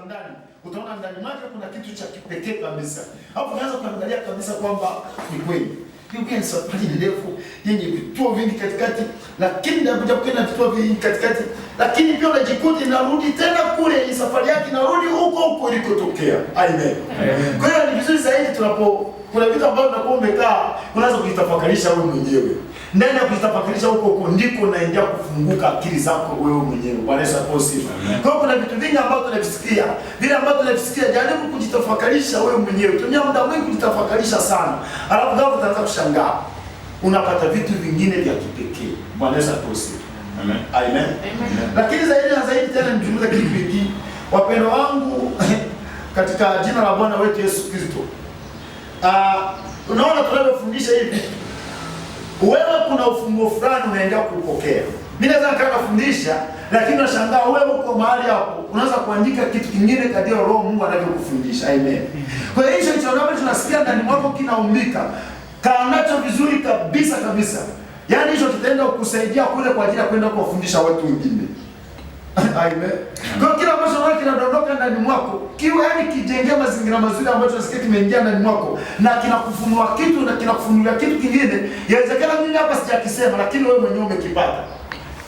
ndani, utaona ndani mwake kuna kitu cha kipekee kabisa. Hapo unaanza kuangalia kabisa kwamba ni kweli. Biblia ni safari ndefu yenye vituo vingi katikati, lakini ndakuja kwenda vituo vingi katikati, lakini pia unajikuta inarudi tena kule, safari yake inarudi huko ilikotokea. Amen. Kwa hiyo ni vizuri zaidi kuna vitu ambavyo unakuwa umekaa, unaanza kujitafakarisha wewe mwenyewe. Ndani ya kujitafakarisha huko ndiko unaingia kufunguka akili zako wewe mwenyewe. Bwana Yesu asifiwe. Kwa hiyo kuna vitu vingi ambavyo tunavisikia. Vile ambavyo tunavisikia, jaribu kujitafakarisha wewe mwenyewe. Tumia muda mwingi kujitafakarisha sana. Alafu ghafla utaanza kushangaa. Unapata vitu vingine vya kipekee. Bwana Yesu asifiwe. Amen. Amen. Lakini zaidi na zaidi tena mjumuza kitu hiki. Wapendwa wangu katika jina la Bwana wetu Yesu Kristo. Unaona tunavyofundisha hivi. Wewe kuna ufunguo fulani unaenda kupokea. Mimi naweza nikakufundisha, lakini unashangaa wewe uko mahali hapo, unaanza kuandika kitu kingine kadri Roho Mungu anavyokufundisha. Amen. Kwa hiyo hicho ambacho tunasikia ndani mwako kinaumbika. Kaa nacho vizuri kabisa kabisa. Yaani hicho kitaenda kukusaidia kule kwa ajili ya kwenda kuwafundisha watu wengine. Amen. Kwa kila ambacho wewe kinadondoka ndani mwako, kiwe yani kijengea mazingira mazuri ambacho unasikia kimeingia ndani mwako na kinakufunua kitu na kinakufunulia kitu kingine. Inawezekana mimi hapa sijakisema, lakini wewe mwenyewe umekipata.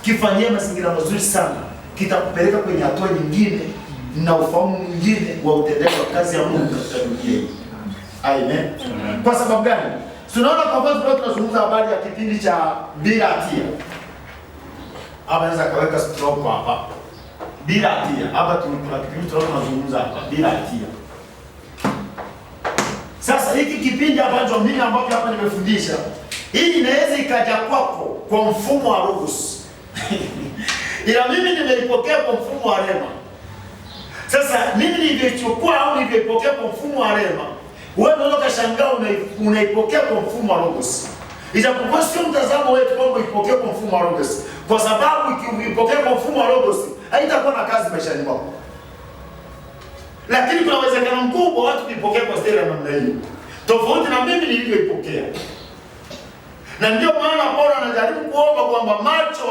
Kifanyie mazingira mazuri sana. Kitakupeleka kwenye hatua nyingine na ufahamu mwingine wa utendaji wa kazi ya Mungu katika dunia hii. Amen. Kwa sababu gani? Tunaona kwa sababu tunazungumza habari ya kipindi cha bila hatia. Hapa naweza kaweka stroke hapa. Bila hatia. Hapa kuna kipindi tunazungumza hapa bila hatia. Sasa hiki kipindi ambacho mimi hapa nimefundisha, hii inaweza ikaja kwako kwa mfumo wa logos. Ila mimi nimeipokea kwa mfumo wa rema. Sasa mimi nilichukua au nilipokea kwa mfumo wa rema. Wewe unaweza kushangaa unaipokea kwa mfumo wa logos. Ijapokuwa sio mtazamo wetu kwamba ipokee kwa mfumo wa logos. Kwa sababu ukipokea kwa mfumo wa logos, haitakuwa na kazi maishani mwako. Lakini kuna uwezekano mkubwa watu kuipokea kwa style ya namna hiyo. Tofauti na mimi nilivyoipokea. Na ndio maana Paulo anajaribu kuomba kwamba macho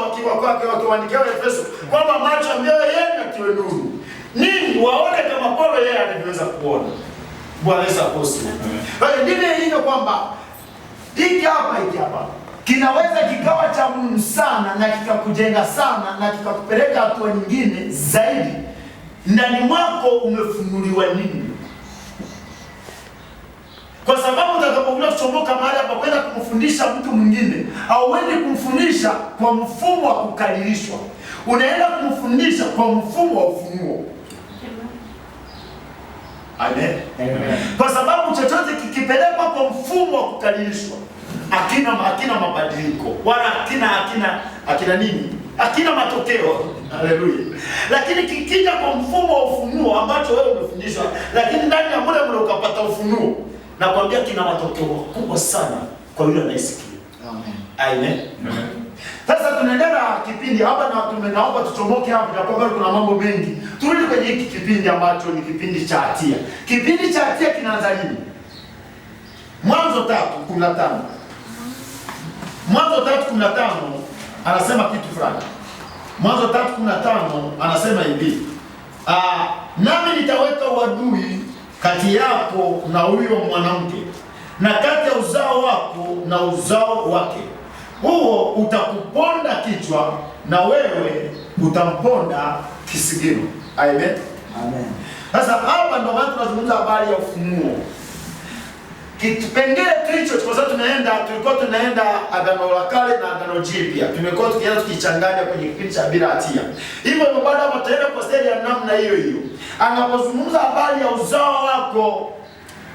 wakiwaandikia Efeso kwamba macho ambayo yeye atiwe nuru. Nini waone kama Paulo yeye aliweza kuona. Bwana Yesu asifiwe. Kwa hiyo ndivyo hivyo kwamba hiki hapa kinaweza kikawa cha muhimu sana na kikakujenga sana na kikakupeleka hatua nyingine zaidi. Ndani mwako umefunuliwa nini? Kwa sababu utakapokuja kuchomoka mahali hapa kwenda kumfundisha mtu mwingine, au wewe kumfundisha kwa mfumo wa kukalilishwa. Unaenda kumfundisha kwa mfumo wa ufunuo. Amen. Kwa sababu chochote kikipelekwa kwa mfumo wa kukalilishwa, hakina mabadiliko wala hakina nini? Hakina matokeo. Haleluya. Lakini kikija kwa mfumo wa ufunuo ambacho wewe umefundishwa, lakini ndani ya muda ukapata ufunuo, na kuambia kina matokeo makubwa sana kwa yule anayesikia. Amen. Sasa tunaendelea kipindi hapa na tumenaomba tuchomoke hapa kwa sababu kuna mambo mengi. Turudi kwenye hiki kipindi ambacho ni kipindi cha hatia. Kipindi cha hatia kinaanza lini? Mwanzo 3:15. Mwanzo 3:15 anasema kitu fulani. Mwanzo 3:15 anasema hivi. Nami nitaweka uadui kati yako na huyo mwanamke, na kati ya uzao wako na uzao wake. Huo utakuponda kichwa na wewe utamponda kisigino. Amen. Amen. Sasa hapa ndo maana tunazungumza habari ya ufunuo. Kipengele kilicho kwa sababu tulikuwa tunaenda Agano la Kale na Agano Jipya. Tumekuwa tukianza tukichanganya kwenye kipindi cha bila hatia. Hivyo ndio baada ya tutaenda kwa stadi ya namna hiyo. Anapozungumza habari ya uzao wako,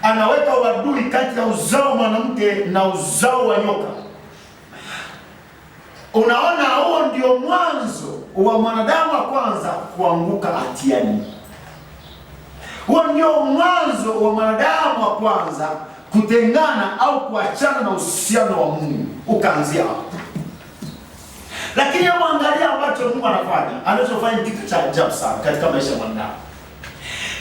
anaweka uadui kati ya uzao mwanamke na uzao wa nyoka. Unaona, huo ndio mwanzo wa mwanadamu wa kwanza kuanguka hatiani. Huo ndio mwanzo wa mwanadamu wa kwanza kutengana au kuachana na uhusiano wa Mungu. Ukaanzia hapo. Lakini angalia ambacho Mungu anafanya. Anachofanya kitu cha ajabu sana katika maisha ya mwanadamu.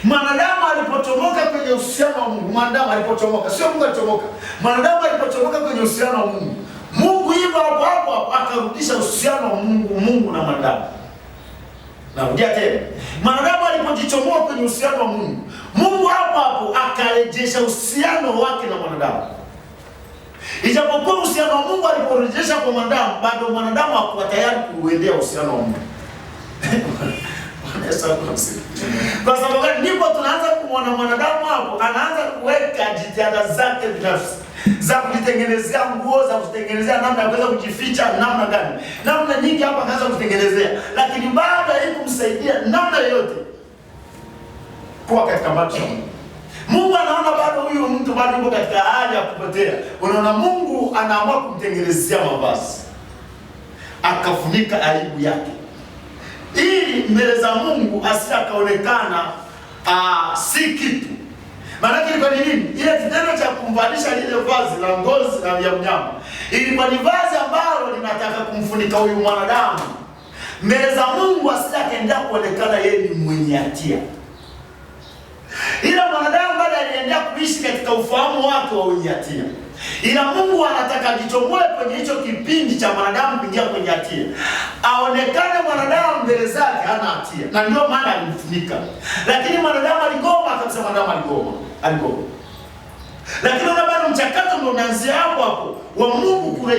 Mwanadamu alipochomoka kwenye uhusiano wa Mungu, mwanadamu alipochomoka, sio Mungu alichomoka. Mwanadamu alipochomoka kwenye uhusiano wa Mungu, Mungu hivyo hapo akarudisha uhusiano wa Mungu na mwanadamu. Narudia tena. Mwanadamu alipojichomoa kwenye uhusiano wa Mungu, Mungu hapo hapo akarejesha uhusiano wake na mwanadamu. Ijapokuwa uhusiano wa Mungu aliporejesha kwa mwanadamu, bado mwanadamu hakuwa tayari kuuendea uhusiano wa Mungu. Kwa sababu ndipo tunaanza kumwona mwanadamu hapo anaanza kuweka jitihada zake binafsi za kujitengenezea nguo, za kujitengenezea namna ya kuweza kujificha, namna gani, namna nyingi hapa akaanza kutengenezea, lakini bado haikumsaidia namna yoyote kuwa katika macho ya Mungu. Mungu anaona bado huyu mtu bado yuko katika hali ya kupotea. Unaona, Mungu anaamua kumtengenezea mavazi, akafunika aibu yake, ili mbele za Mungu asije akaonekana si kitu. Maana ilikuwa ni nini? Ile kitendo cha kumvalisha lile vazi la ngozi ya mnyama, ilikuwa ni vazi ambalo linataka kumfunika huyu mwanadamu mbele za Mungu asije akaendelea kuonekana yeye ni mwenye hatia. Ila mwanadamu bado aliendelea kuishi katika ufahamu wake wa wenye hatia. Ila Mungu anataka ajichomoe kwenye hicho kipindi cha mwanadamu kuingia kwenye hatia, aonekane mwanadamu mbele zake hana hatia, na ndio maana alimfunika. Lakini mwanadamu aligoma kabisa, mwanadamu aligoma. Lakini una bado mchakato ndio unaanzia hapo wa Mungu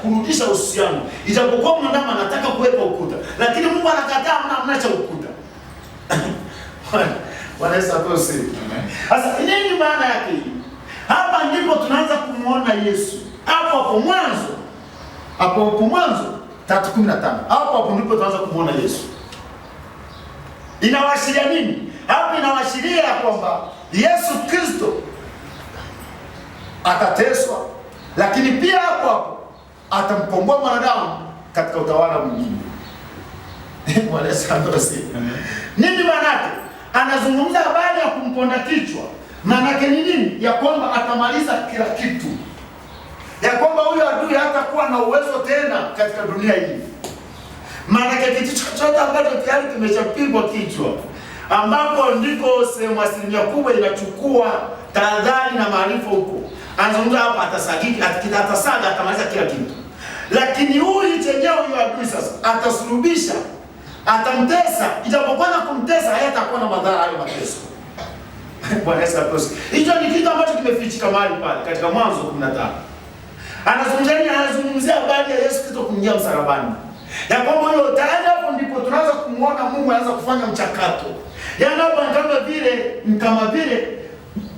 kurudisha uhusiano. Ijapokuwa mwanadamu anataka kuweka ukuta, lakini Mungu anakataa, hamna cha ukuta. Wanaweza kose. Sasa nini maana yake hii? Hapa ndipo tunaanza kumuona Yesu. Hapo mwanzo 3:15. Hapo ndipo tunaanza kumuona Yesu. Inawashiria nini? Hapo inawashiria kwamba Yesu Kristo atateswa, lakini pia hapo atamkomboa mwanadamu katika utawala mwingine. Wanaweza kose. Nini maana yake? Anazungumza habari ya kumponda kichwa. Maana yake ni nini? Ya kwamba atamaliza kila kitu, ya kwamba huyo adui hatakuwa na uwezo tena katika dunia hii. Maana yake kitu chochote ambacho tayari kimeshapigwa kichwa, ambapo ndiko sehemu asilimia kubwa inachukua tahadhari na maarifa huko. Anazungumza hapa atasaga, atamaliza kila kitu. Lakini huyu chenyewe huyo adui sasa atasulubisha, atamtesa. Ijapokuwa na kumtesa hayatakuwa na madhara hayo mateso. Bwana Yesu asifiwe. Hicho ni kitu ambacho kimefichika mahali pale katika Mwanzo 15. Anazungumzia habari ya Yesu Kristo kuingia msalabani. Ya kwamba hiyo tayari hapo ndipo tunaanza kumuona Mungu anaanza kufanya mchakato. Yaani hapo kama vile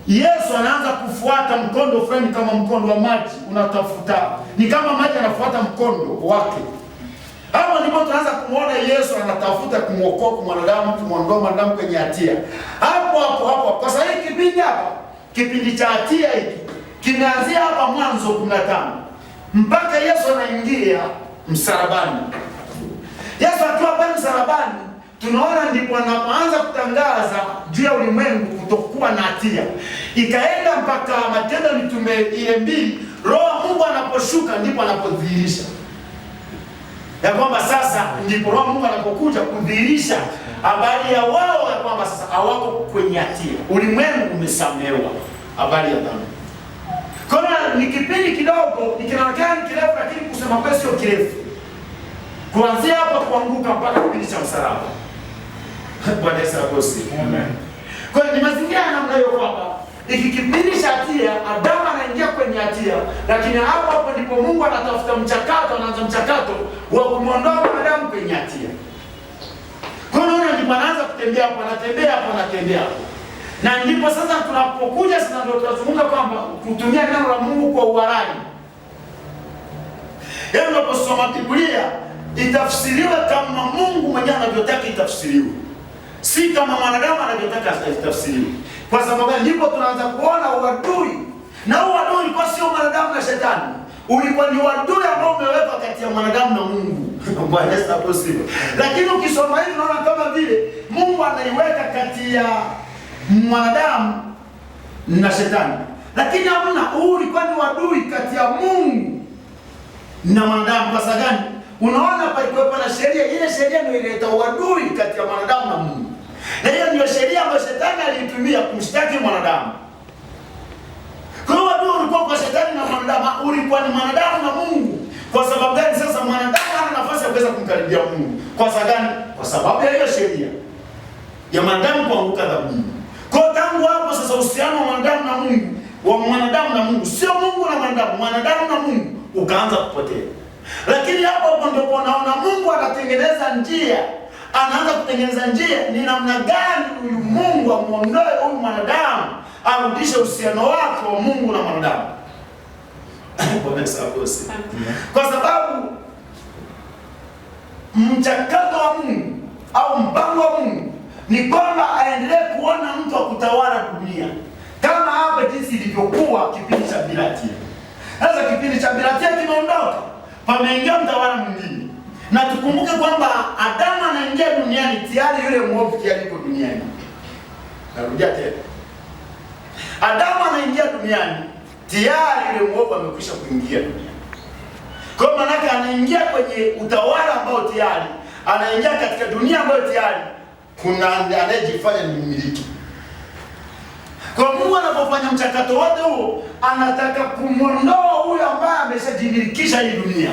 Yesu anaanza kufuata mkondo fulani, kama mkondo wa maji unatafuta. Ni kama maji anafuata mkondo wake. Hapo ndipo tunaanza kumuona Yesu anatafuta kumwokoa mwanadamu, kumwondoa mwanadamu kwenye hatia. Hapo. Kwa sababu kipindi cha hatia hiki kimeanzia hapa Mwanzo 15 mpaka Yesu anaingia msalabani. Yesu akiwa pale msalabani, tunaona ndipo anaanza kutangaza juu ya ulimwengu kutokuwa na hatia. Ikaenda mpaka Matendo ya Mitume ile 2, Roho Mungu anaposhuka ndipo anapodhihirisha ya kwamba sasa ndipo Roho Mungu anapokuja kudhihirisha habari ya wao ya kwamba sasa hawako kwenye hatia. Ulimwengu umesamehewa habari ya dhambi. Kwa ni kipindi kidogo, kinaonekana kirefu, lakini kusema kwa sio kirefu. Kuanzia hapa kuanguka mpaka kipindi cha msalaba. Bwana Yesu asifiwe. Amen. Kwa ni mazingira namna hiyo kwamba ikikipindi cha hatia, Adamu anaingia kwenye hatia, lakini hapo ndipo Mungu anatafuta mchakato, anaanza mchakato wa kumwondoa mwanadamu kwenye hatia. Kwa hiyo ndipo anaanza kutembea hapo, anatembea hapo. Na ndipo sasa tunapokuja sasa ndio tunazungumza kwamba kutumia neno la Mungu kwa uhalali. Yaani unaposoma Biblia itafsiriwe kama Mungu mwenyewe anavyotaka itafsiriwe, si kama mwanadamu anavyotaka itafsiriwe. Kwa sababu ndipo tunaanza kuona uadui. Na uadui ulikuwa sio mwanadamu na shetani. Ulikuwa ni uadui ambao umewekwa kati ya mwanadamu na Mungu. Bwana Yesu asifiwe. Lakini ukisoma hivi unaona kama vile Mungu anaiweka kati ya mwanadamu na shetani. Lakini hamna, huu ulikuwa ni uadui kati ya Mungu na mwanadamu. Kwa sababu gani? Unaona palikuwa na sheria, ile sheria ndio ileta uadui kati ya mwanadamu na Mungu. Na hiyo ndio sheria ambayo shetani aliitumia kumshtaki mwanadamu. Kwa hiyo uadui ulikuwa kwa shetani na mwanadamu, ulikuwa ni mwanadamu na Mungu. Kwa sababu gani? Sasa mwanadamu hana nafasi ya kuweza kumkaribia Mungu. Kwa sababu gani? Kwa sababu ya hiyo sheria ya mwanadamu kuanguka dhambini. Kwa tangu hapo sasa uhusiano wa mwanadamu na Mungu, wa mwanadamu na Mungu, sio Mungu na mwanadamu, mwanadamu na Mungu ukaanza kupotea. Lakini hapo ndipo unaona Mungu anatengeneza njia, anaanza kutengeneza njia ni namna gani huyu Mungu amuondoe huyu mwanadamu, arudishe uhusiano wake wa Mungu na mwanadamu. Kwa sababu mchakato wa Mungu au mpango wa Mungu ni kwamba aendelee kuona mtu wa kutawala dunia, kama hapa jinsi ilivyokuwa kipindi cha Bilatia. Sasa kipindi cha Bilatia kimeondoka, pameingia mtawala mwingine. Na tukumbuke kwamba Adamu anaingia duniani, tayari yule mwovu tayari yuko duniani. Narudia tena. Adamu anaingia duniani, tayari yule mwovu amekwisha kuingia duniani. Kwa maana yake anaingia kwenye utawala ambao tayari, anaingia katika dunia ambayo tayari kuna anayejifanya ni mmiliki. Kwa Mungu anapofanya mchakato wote huo, anataka kumwondoa huyo ambaye ameshajimilikisha hii dunia.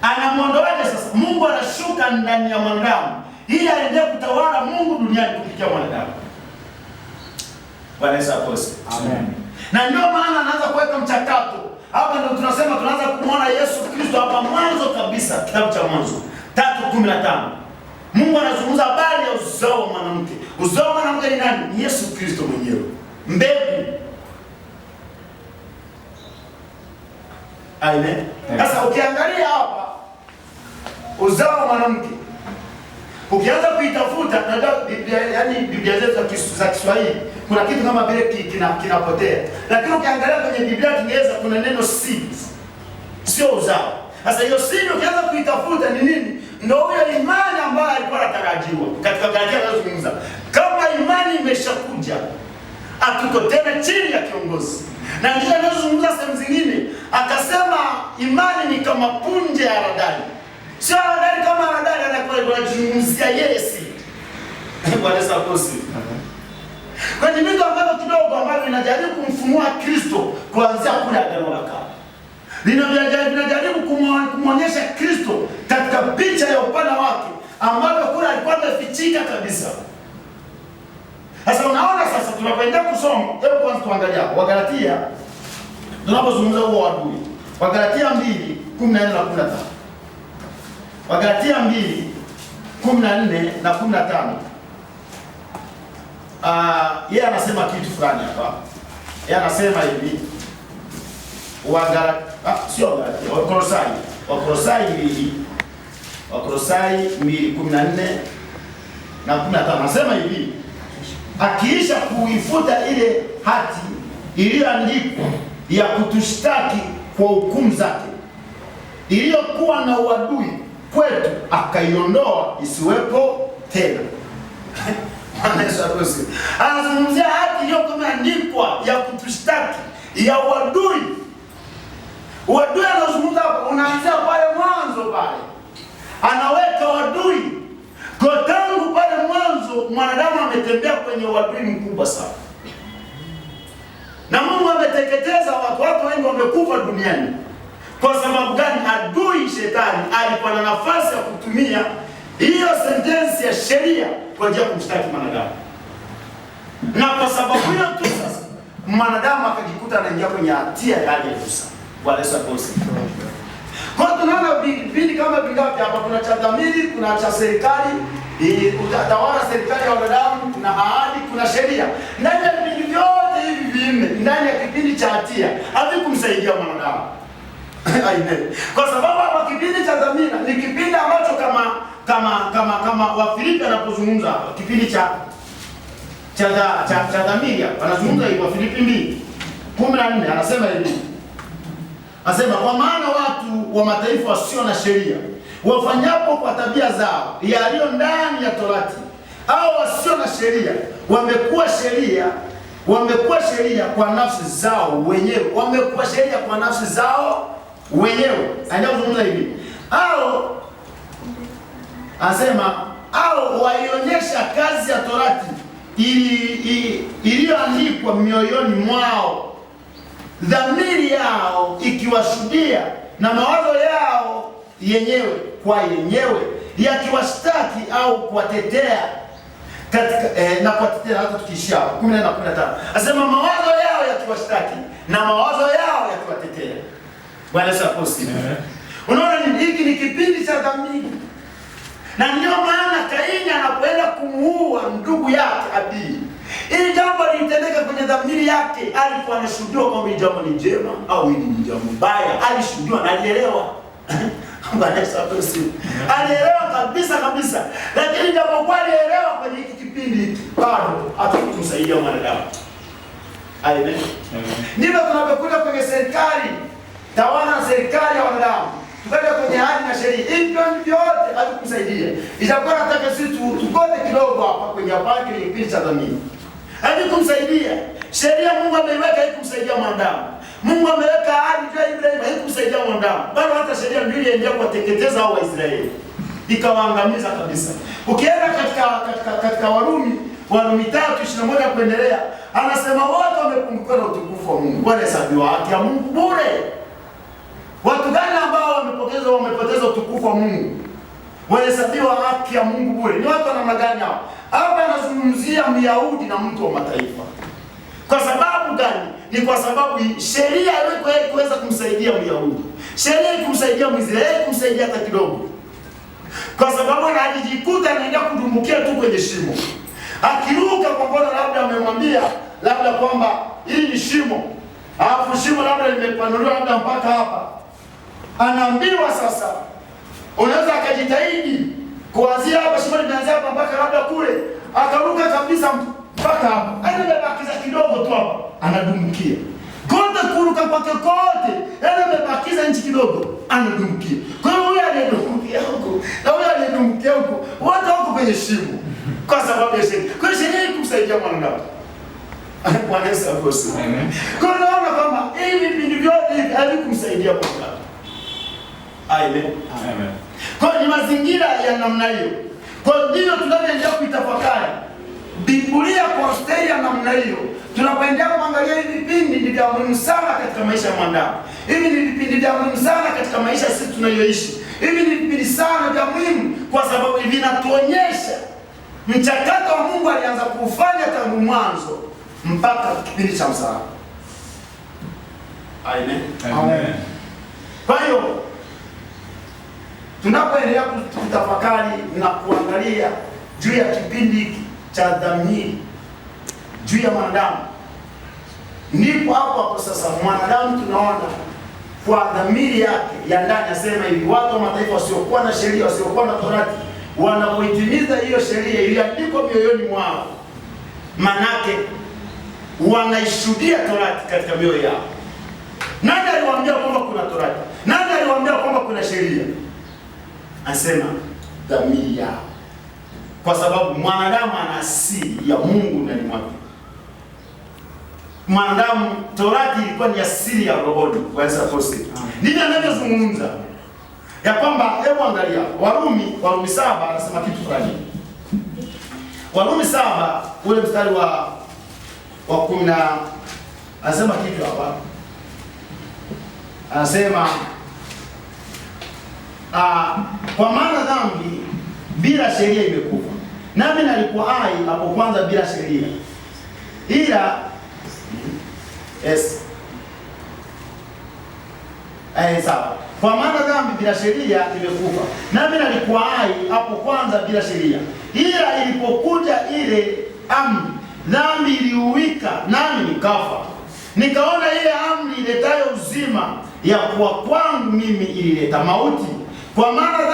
Anamwondoaje sasa? Mungu anashuka ndani ya mwanadamu ili aendelee kutawala Mungu duniani kupitia mwanadamu. Bwana Yesu asifiwe. Amen. Na ndio maana anaanza kuweka mchakato. Hapa ndio tunasema tunaanza kumwona Yesu Kristo hapa mwanzo kabisa, kitabu cha Mwanzo 3:15. Mungu anazungumza habari ya uzao wa mwanamke. Uzao wa mwanamke ni nani? Ni Yesu Kristo mwenyewe. Mbegu. Amen. Sasa ukiangalia hapa uzao wa mwanamke, ukianza kuitafuta na Biblia, yani Biblia zetu za Kiswahili kuna kitu kama vile kinapotea. Lakini ukiangalia kwenye Biblia Kiingereza kuna neno seed. Sio uzao. Sasa hiyo seed ukianza kuitafuta ni nini? Ndio huyo imani ambayo alikuwa anatarajiwa. Katika Galatia anazungumza kama imani imeshakuja, hatuko tena chini ya kiongozi. Na ndio anazungumza sehemu zingine, akasema imani ni kama punje ya haradali. Sio haradali kama haradali, anazungumzia yeye si. Bwana Yesu asifiwe. Kwa nini vitu ambavyo kidogo ambavyo vinajaribu kumfunua Kristo kuanzia kule Agano la Kale. Linajaribu kumwonyesha Kristo katika picha ya upana wake ambapo kule alikuwa amefichika kabisa. Sasa unaona, sasa tunapoenda kusoma, hebu kwanza tuangalia Wagalatia tunapozungumza huo adui. Wagalatia 2:14 na 15. Wagalatia 2:14 na 15. Yeye anasema kitu fulani hapa. Yeye anasema hivi. Wakolosai 2:14 na 15. Anasema hivi, akiisha kuifuta ile hati iliyoandikwa ya kutushtaki kwa hukumu zake, iliyokuwa na uadui kwetu, akaiondoa isiwepo tena. Anazungumzia hati iliyokuwa imeandikwa ya kutushtaki ya uadui. Uadui anazungumza unaanzia pale mwanzo pale. Anaweka uadui. Kwa tangu pale mwanzo mwanadamu ametembea kwenye uadui mkubwa sana. Na Mungu ameteketeza watu wengi wamekufa duniani. Kwa sababu gani? Adui shetani alikuwa na nafasi ya kutumia hiyo sentensi ya sheria kwa ajili ya kumshtaki mwanadamu. Na kwa sababu hiyo tu sasa mwanadamu akajikuta anaingia kwenye hatia ya hali ya juu sana. Bwana Yesu asifiwe. Kwa tunaona vipindi kama vingapi hapa, kuna cha dhamiri, kuna cha serikali, utawala serikali ya wanadamu, kuna ahadi, kuna sheria. Ndani ya vipindi vyote hivi vinne, ndani ya kipindi cha hatia, havikumsaidia mwanadamu. Amen. Kwa sababu hapa kipindi cha dhamira ni kipindi ambacho kama Wafilipi anapozungumza hapa, kipindi cha dhamira, anazungumza hivi Wafilipi 2:14 anasema hivi. Anasema kwa maana watu wa mataifa wasio na sheria wafanyapo kwa tabia zao yaliyo ndani ya Torati, au wasio na sheria wamekuwa sheria kwa nafsi zao wenyewe. Wamekuwa sheria kwa nafsi zao wenyewe. Anataka kuzungumza hivi. Au anasema au waionyesha kazi ya Torati iliyoandikwa mioyoni mwao, dhamiri yao ikiwashuhudia na mawazo yao yenyewe kwa yenyewe yakiwashtaki au kuwatetea katika na kuwatetea. Hata tukiishia 14 na 15 asema mawazo yao yakiwashtaki na mawazo yao yakiwatetea. Bwana Yesu asifiwe. Unaona nini? Hiki ni kipindi cha dhambi, na ndio maana Kaini anapoenda kumuua ndugu yake Abili, ili jambo lilitendeka kwenye dhamiri yake. Alikuwa anashuhudia kwamba jambo ni jema au hili ni jambo baya. Alishuhudia na alielewa. Bwana Yesu asifiwe. Alielewa kabisa. Lakini jambo kwa alielewa kwenye hiki kipindi bado hatakumsaidia mwanadamu. Amen. Ndivyo tunapokuja kwenye serikali, tawala na serikali ya wanadamu. Tukaja kwenye haki na sheria. Hivi vyote hatukumsaidia. Itakuwa nataka sisi tukote kidogo hapa kwenye hapaki ni kipindi cha dhamiri. Hatukumsaidia. Sheria Mungu ameiweka haikumsaidia mwanadamu. Mungu ameweka ahadi kwa Ibrahim haikumsaidia mwanadamu. Bado hata sheria mbili iliendelea kuwateketeza hao Waisraeli. Ikawaangamiza kabisa. Ukienda katika Warumi 3:21 kuendelea, anasema wote wamepungukiwa na utukufu wa Mungu. Wanahesabiwa haki ya Mungu bure. Watu gani ambao wamepoteza utukufu wa Mungu? Wanahesabiwa haki ya Mungu bure. Ni watu wa namna gani hao? Hapa anazungumzia Myahudi na mtu wa mataifa. Kwa sababu gani? Ni kwa sababu sheria haikuweza kumsaidia Myahudi. Sheria haikumsaidia Mwisraeli, kumsaidia hata kidogo. Kwa sababu anajikuta anaenda kudumbukia tu kwenye shimo. Akiruka kwa mfano labda amemwambia labda kwamba hii ni shimo. Alafu shimo labda limepanuliwa labda mpaka hapa. Anaambiwa sasa unaweza akajitahidi kuanzia hapa, shimo limeanzia hapa mpaka labda kule. Akaruka kabisa mpaka hapa. Anabakiza kidogo tu hapa. Anadumbukia. Kote kuruka kwake kote. Anabakiza nchi kidogo. Anadumbukia. Kwa hiyo huyu anadumbukia huko. Na huyu anadumbukia huko. Wote wako kwenye shimo. Kwa sababu ya sheria. Kwa hiyo sheria ikumsaidia mwanadamu. Bwana Yesu asifiwe. Amen. Kwa hiyo naona kwamba hivi vipindi vyote hivi havikumsaidia mwanadamu. Amen. Amen. Kwa hiyo ni mazingira ya namna hiyo. Kwa hiyo ndio tunavyoendelea kuitafakari Biblia kwa stari ya namna hiyo. Tunapoendelea kuangalia hivi vipindi ni vya muhimu sana katika maisha ya mwanadamu. Hivi ni vipindi vya muhimu sana katika maisha sisi tunayoishi. Hivi ni vipindi sana vya muhimu kwa sababu vinatuonyesha mchakato wa Mungu alianza kufanya tangu mwanzo mpaka kipindi cha msalaba. Amen. Amen. Kwa hiyo tunapoendelea kutafakari na kuangalia juu ya kipindi cha dhamiri juu ya mwanadamu, ndipo hapo sasa mwanadamu tunaona kwa dhamiri yake ya ndani asema hivi, watu wa mataifa wasiokuwa na sheria, wasiokuwa na torati, wanapoitimiza hiyo sheria iliyoandikwa mioyoni mwao, manake wanaishuhudia torati katika mioyo yao. Nani aliwaambia kwamba kuna torati? Nani aliwaambia kwamba kuna sheria? Anasema dhamiri yao. Kwa sababu mwanadamu ana asili ya Mungu ndani mwake. Mwanadamu, torati ilikuwa ni asili ya rohoni. Waweza kusikia. Ndivyo anavyozungumza. Ya kwamba hebu angalia Warumi 7 anasema kitu fulani. Warumi 7 ule mstari wa 10 anasema kitu hapa. Anasema kwa maana dhambi bila sheria imekufa. Nami nalikuwa hai hapo kwanza bila sheria. Ila sawa. Kwa maana dhambi bila sheria imekufa. Nami nalikuwa hai hapo kwanza bila sheria. Ila ilipokuja ile amri, dhambi iliuwika nami nikafa. Nikaona ile amri iletayo uzima ya kuwa kwangu mimi ilileta mauti. Kwa maana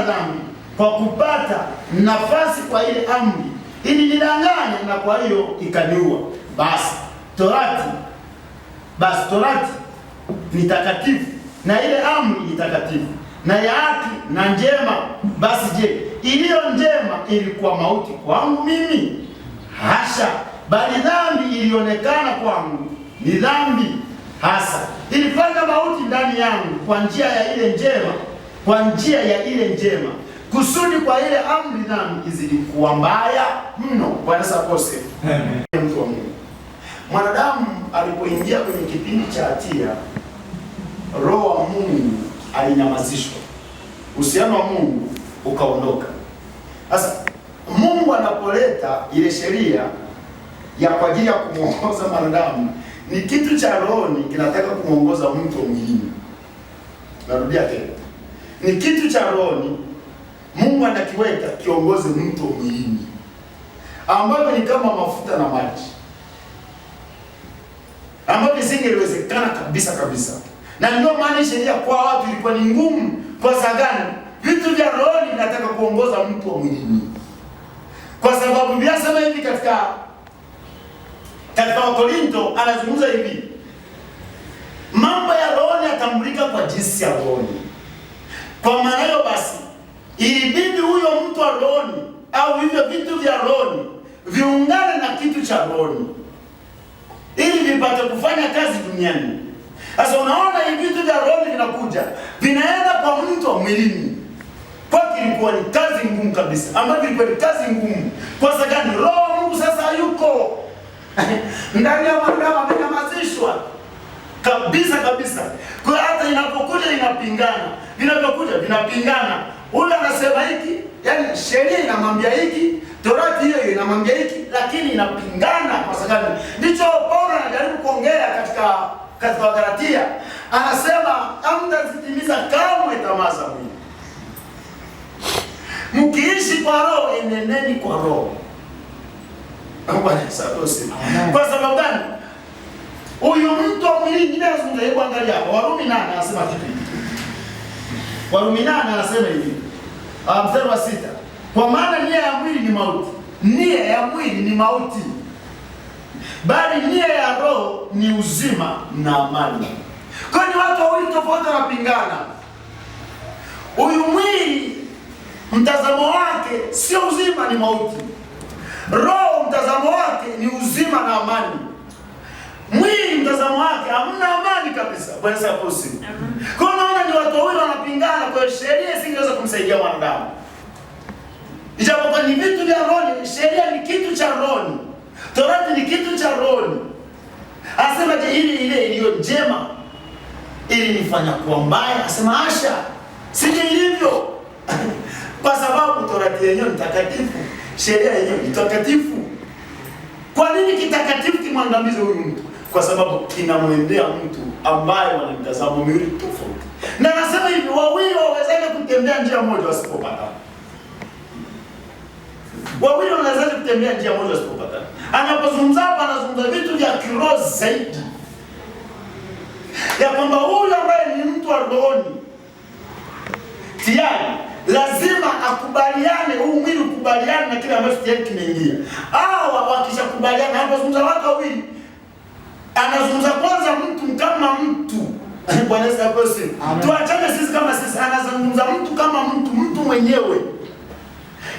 dhambi kwa kupata nafasi kwa ile amri ilinidanganya, na kwa hiyo ikaniua. Basi torati ni takatifu, na ile amri ni takatifu na ya haki na njema. Basi je, iliyo njema ilikuwa mauti kwangu mimi? Hasha! Bali dhambi ilionekana kwangu ni dhambi hasa, ilifanya mauti ndani yangu kwa njia ya ile njema, kusudi kwa ile amri dhambi zilikuwa mbaya mno. Bwana sakose. Amen. Mtu wa Mungu, mwanadamu alipoingia kwenye kipindi cha hatia, roho wa Mungu alinyamazishwa, uhusiano wa Mungu ukaondoka. Sasa Mungu anapoleta ile sheria ya kwa ajili ya kumuongoza mwanadamu, ni kitu cha rohoni kinataka kumuongoza mtu mwilini. Narudia tena, ni kitu cha rohoni Mungu anakiweka kiongoze mtu mwilini, ambayo ni kama mafuta na maji, ambayo isingewezekana kabisa kabisa. Na ndio maana sheria kwa watu ilikuwa ni ngumu. Kwa sababu gani? Vitu vya rohoni vinataka kuongoza mtu wa mwilini. Kwa sababu Biblia sema hivi katika Wakorintho, anazungumza hivi, mambo ya rohoni yatambulika kwa jinsi ya rohoni. Kwa maana hiyo basi, ilibidi huyo mtu wa rohoni au hivyo vitu vya rohoni viungane na kitu cha rohoni ili vipate kufanya kazi duniani. Sasa unaona hivi vitu vya rohoni vinakuja, vinaenda kwa mtu wa mwilini. Kwa kilikuwa ni kazi ngumu kabisa, ambayo ilikuwa ni kazi ngumu. Kwa sababu roho wa Mungu sasa hayuko ndani ya mwanadamu, amenyamazishwa kabisa kabisa. Kwa hata inapokuja inapingana, vinapokuja vinapingana. Ule anasema hiki, yani sheria inamwambia hiki, Torati hiyo inamwambia hiki, lakini inapingana. Kwa sababu ndicho Paulo anajaribu kuongea katika Wagalatia, anasema hamtazitimiza kamwe tamaa za mwili. Mkiishi kwa roho, eneneni kwa roho. Kwa sababu gani? Huyu mtu wa mwili ndiye anazungumza. Hebu angalia hapa Warumi 8 anasema kipi? Warumi 8 anasema hivi, mstari wa 6, kwa maana nia ya mwili ni mauti. Nia ya mwili ni mauti, bali nia ya roho ni uzima na amani. Kwa hiyo watu wawili tofauti wanapingana. Huyu mwili mtazamo wake sio uzima, ni mauti. Roho mtazamo wake ni uzima na amani. Mwili mtazamo wake hamna amani kabisa. Bwana saposi. Kwa hiyo unaona ni watu wawili wanapingana, kwa sheria isingeweza kumsaidia mwanadamu. Ijapokuwa ni vitu vya roho, sheria ni kitu cha roho. Torati ni kitu cha roho. Asema je, ile iliyo njema ili nifanya kuwa mbaya? Asema asha, sije ilivyo. Kwa sababu Torati yenyewe ni takatifu, sheria yenyewe ni takatifu. Kwa nini kitakatifu kimwangamize huyu mtu? Kwa sababu kinamwendea mtu ambaye wana mtazamo miwili tofauti. Na nasema hivi, wawili wawezaje kutembea njia moja wasipopatana? Wawili wanawezaje kutembea njia moja wasipopatana? Anapozungumza hapa, anazungumza vitu vya kiroho zaidi, ya kwamba huyu ambaye ni mtu wa rohoni tayari lazima akubaliane, huu mwili ukubaliane na kile ambacho tayari kimeingia. Hawa wakishakubaliana, anapozungumza watu wawili, anazungumza kwanza mtu kama mtu. Bwana Yesu asifiwe. Tuachane sisi kama sisi, anazungumza mtu kama mtu mwenyewe.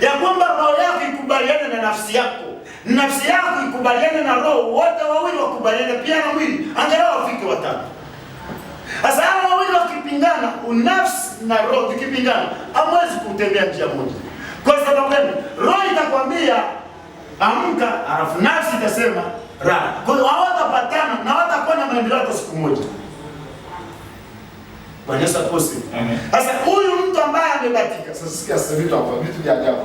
Ya kwamba roho yako ikubaliane na nafsi yako, nafsi yako ikubaliane na roho, wote wawili wakubaliane pia na mwili, angalau wafike watatu. Sasa hao wawili wakipingana, unafsi na roho vikipingana, hamwezi kutembea njia moja. Kwa sababu gani? Roho itakwambia amka, alafu nafsi itasema rara. Kwa hiyo hawatapatana na hawatakuwa na maendeleo kwa siku moja. Bwana Yesu asifiwe. Amen. Sasa huyu mtu ambaye amebatika, sasa sikia sasa vitu hapo, vitu vya ajabu.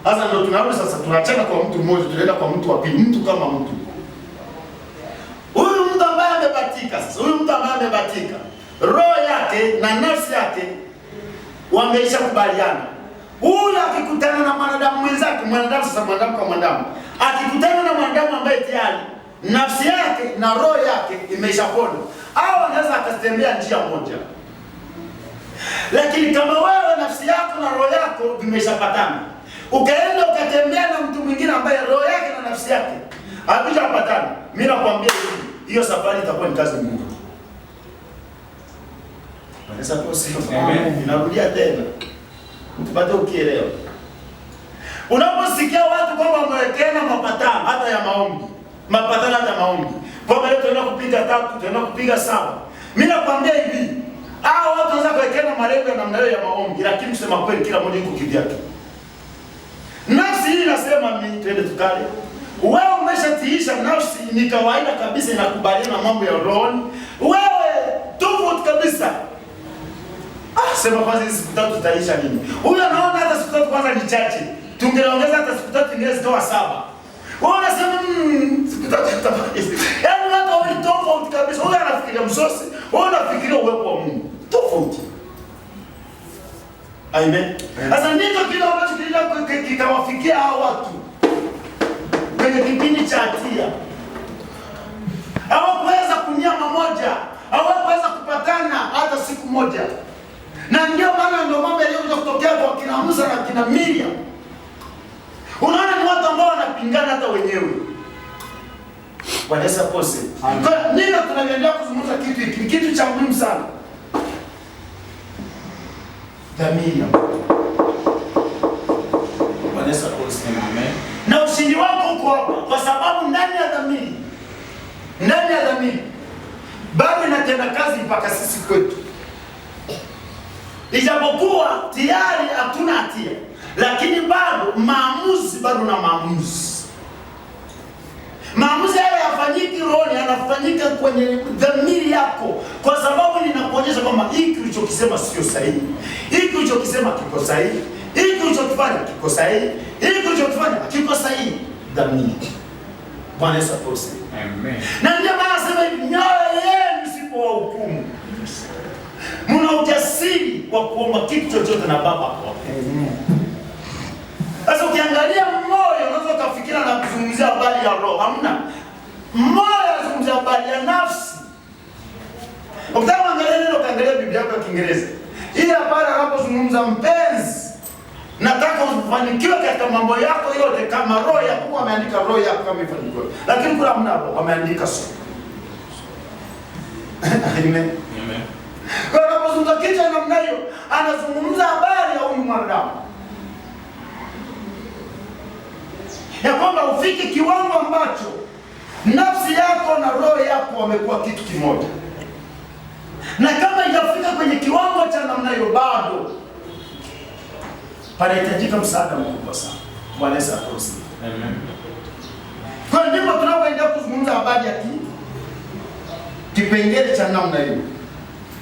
Sasa ndio tunarudi sasa, tunaachana kwa mtu mmoja, tunaenda kwa mtu wa pili, mtu kama mtu. Huyu mtu ambaye amebatika, sasa huyu mtu ambaye amebatika, roho yake na nafsi yake wameisha kubaliana. Huyu akikutana na mwanadamu mwenzake, mwanadamu sasa, mwanadamu kwa mwanadamu, akikutana na mwanadamu ambaye tayari nafsi yake na roho yake imeshapona, au anaweza akatembea njia moja. Lakini kama wewe nafsi yako na roho yako vimeshapatana, ukaenda ukatembea na mtu mwingine ambaye roho yake na nafsi yake havijapatana, mimi nakwambia hiyo safari itakuwa ni kazi ngumu. Wanaweza kusema amen. Ninarudia tena, mpate ukielewa. Unaposikia watu kwamba wamewekeana mapatano hata ya maombi, mapatano hata maombi, kwamba leo tunaenda kupiga 3, tunaenda kupiga 7, mimi nakwambia hivi, hao watu wanaweza kuwekeana malengo ya namna hiyo ya maombi, lakini kusema kweli kila mmoja yuko kivyake. Nafsi hii inasema mimi twende tukale. Wewe umeshatiisha nafsi, ni kawaida kabisa inakubaliana na mambo ya roho. Wewe tofauti kabisa. Sema kwanza siku 3 tutaisha nini? Huyu anaona hata siku 3 kwanza ni chache. Tungeongeza hata siku 3 ingine zitoa 7. Wewe unasema siku 3 tutamaliza. Yaani watu wao tofauti kabisa. Huyu anafikiria msosi, wewe unafikiria uwepo wa Mungu. Tofauti. Amen. Sasa ndicho kile ambacho kikawafikia hao watu kwenye kipindi cha hatia. Hawakuweza kunyama moja, hawakuweza kupatana hata siku moja. Na ndio mambo yaliyokuja kutokea kwa kina Musa na kina Miriam. Unaona ni watu ambao wanapingana hata wenyewe. Bwana Yesu akose. Kwa nini tunaendelea kuzungumza kitu hiki? Ni kitu cha muhimu sana. Dhamiri. Bwana Yesu akose. Amen. Na ushindi wako uko hapa kwa sababu ndani ya dhamiri bado inatenda kazi mpaka sisi kwetu. Ijapokuwa tayari hatuna hatia, lakini bado maamuzi na maamuzi. Maamuzi haya yafanyiki rohoni, yanafanyika kwenye dhamiri yako, kwa sababu linakuonyesha kwamba hiki ulichokisema sio sahihi, hiki ulichokisema kiko sahihi, hiki ulichokifanya kiko sahihi, hiki ulichokifanya kiko sahihi. Dhamiri. Bwana Yesu asifiwe. Amen. Na ndio maana nasema hivi, nyoyo yenu isipowahukumu, mna ujasiri wa kuomba kitu chochote na Baba kwa. Sasa ukiangalia moyo unaweza kufikiria na kuzungumzia habari ya roho. Hamna. Moyo unazungumzia habari ya nafsi. Ukitaka kuangalia neno, kaangalia Biblia yako ya Kiingereza. Ile habari anapozungumza mpenzi, nataka ufanikiwe katika mambo yako yote, kama roho yako ameandika roho yako kama ifanikiwe. Lakini kuna mnapo wameandika sio. Amen. Amen. Kwa anapozungumza kitu namna hiyo, anazungumza habari ya huyu mwanadamu. Ya kwamba ufike kiwango ambacho nafsi yako na roho yako wamekuwa kitu kimoja. Na kama haijafika kwenye kiwango cha namna hiyo, bado panahitajika msaada mkubwa sana. Bwana Yesu asifiwe. Amen. Kwa ndipo tunapoenda kuzungumza habari ya kipengele cha namna hiyo.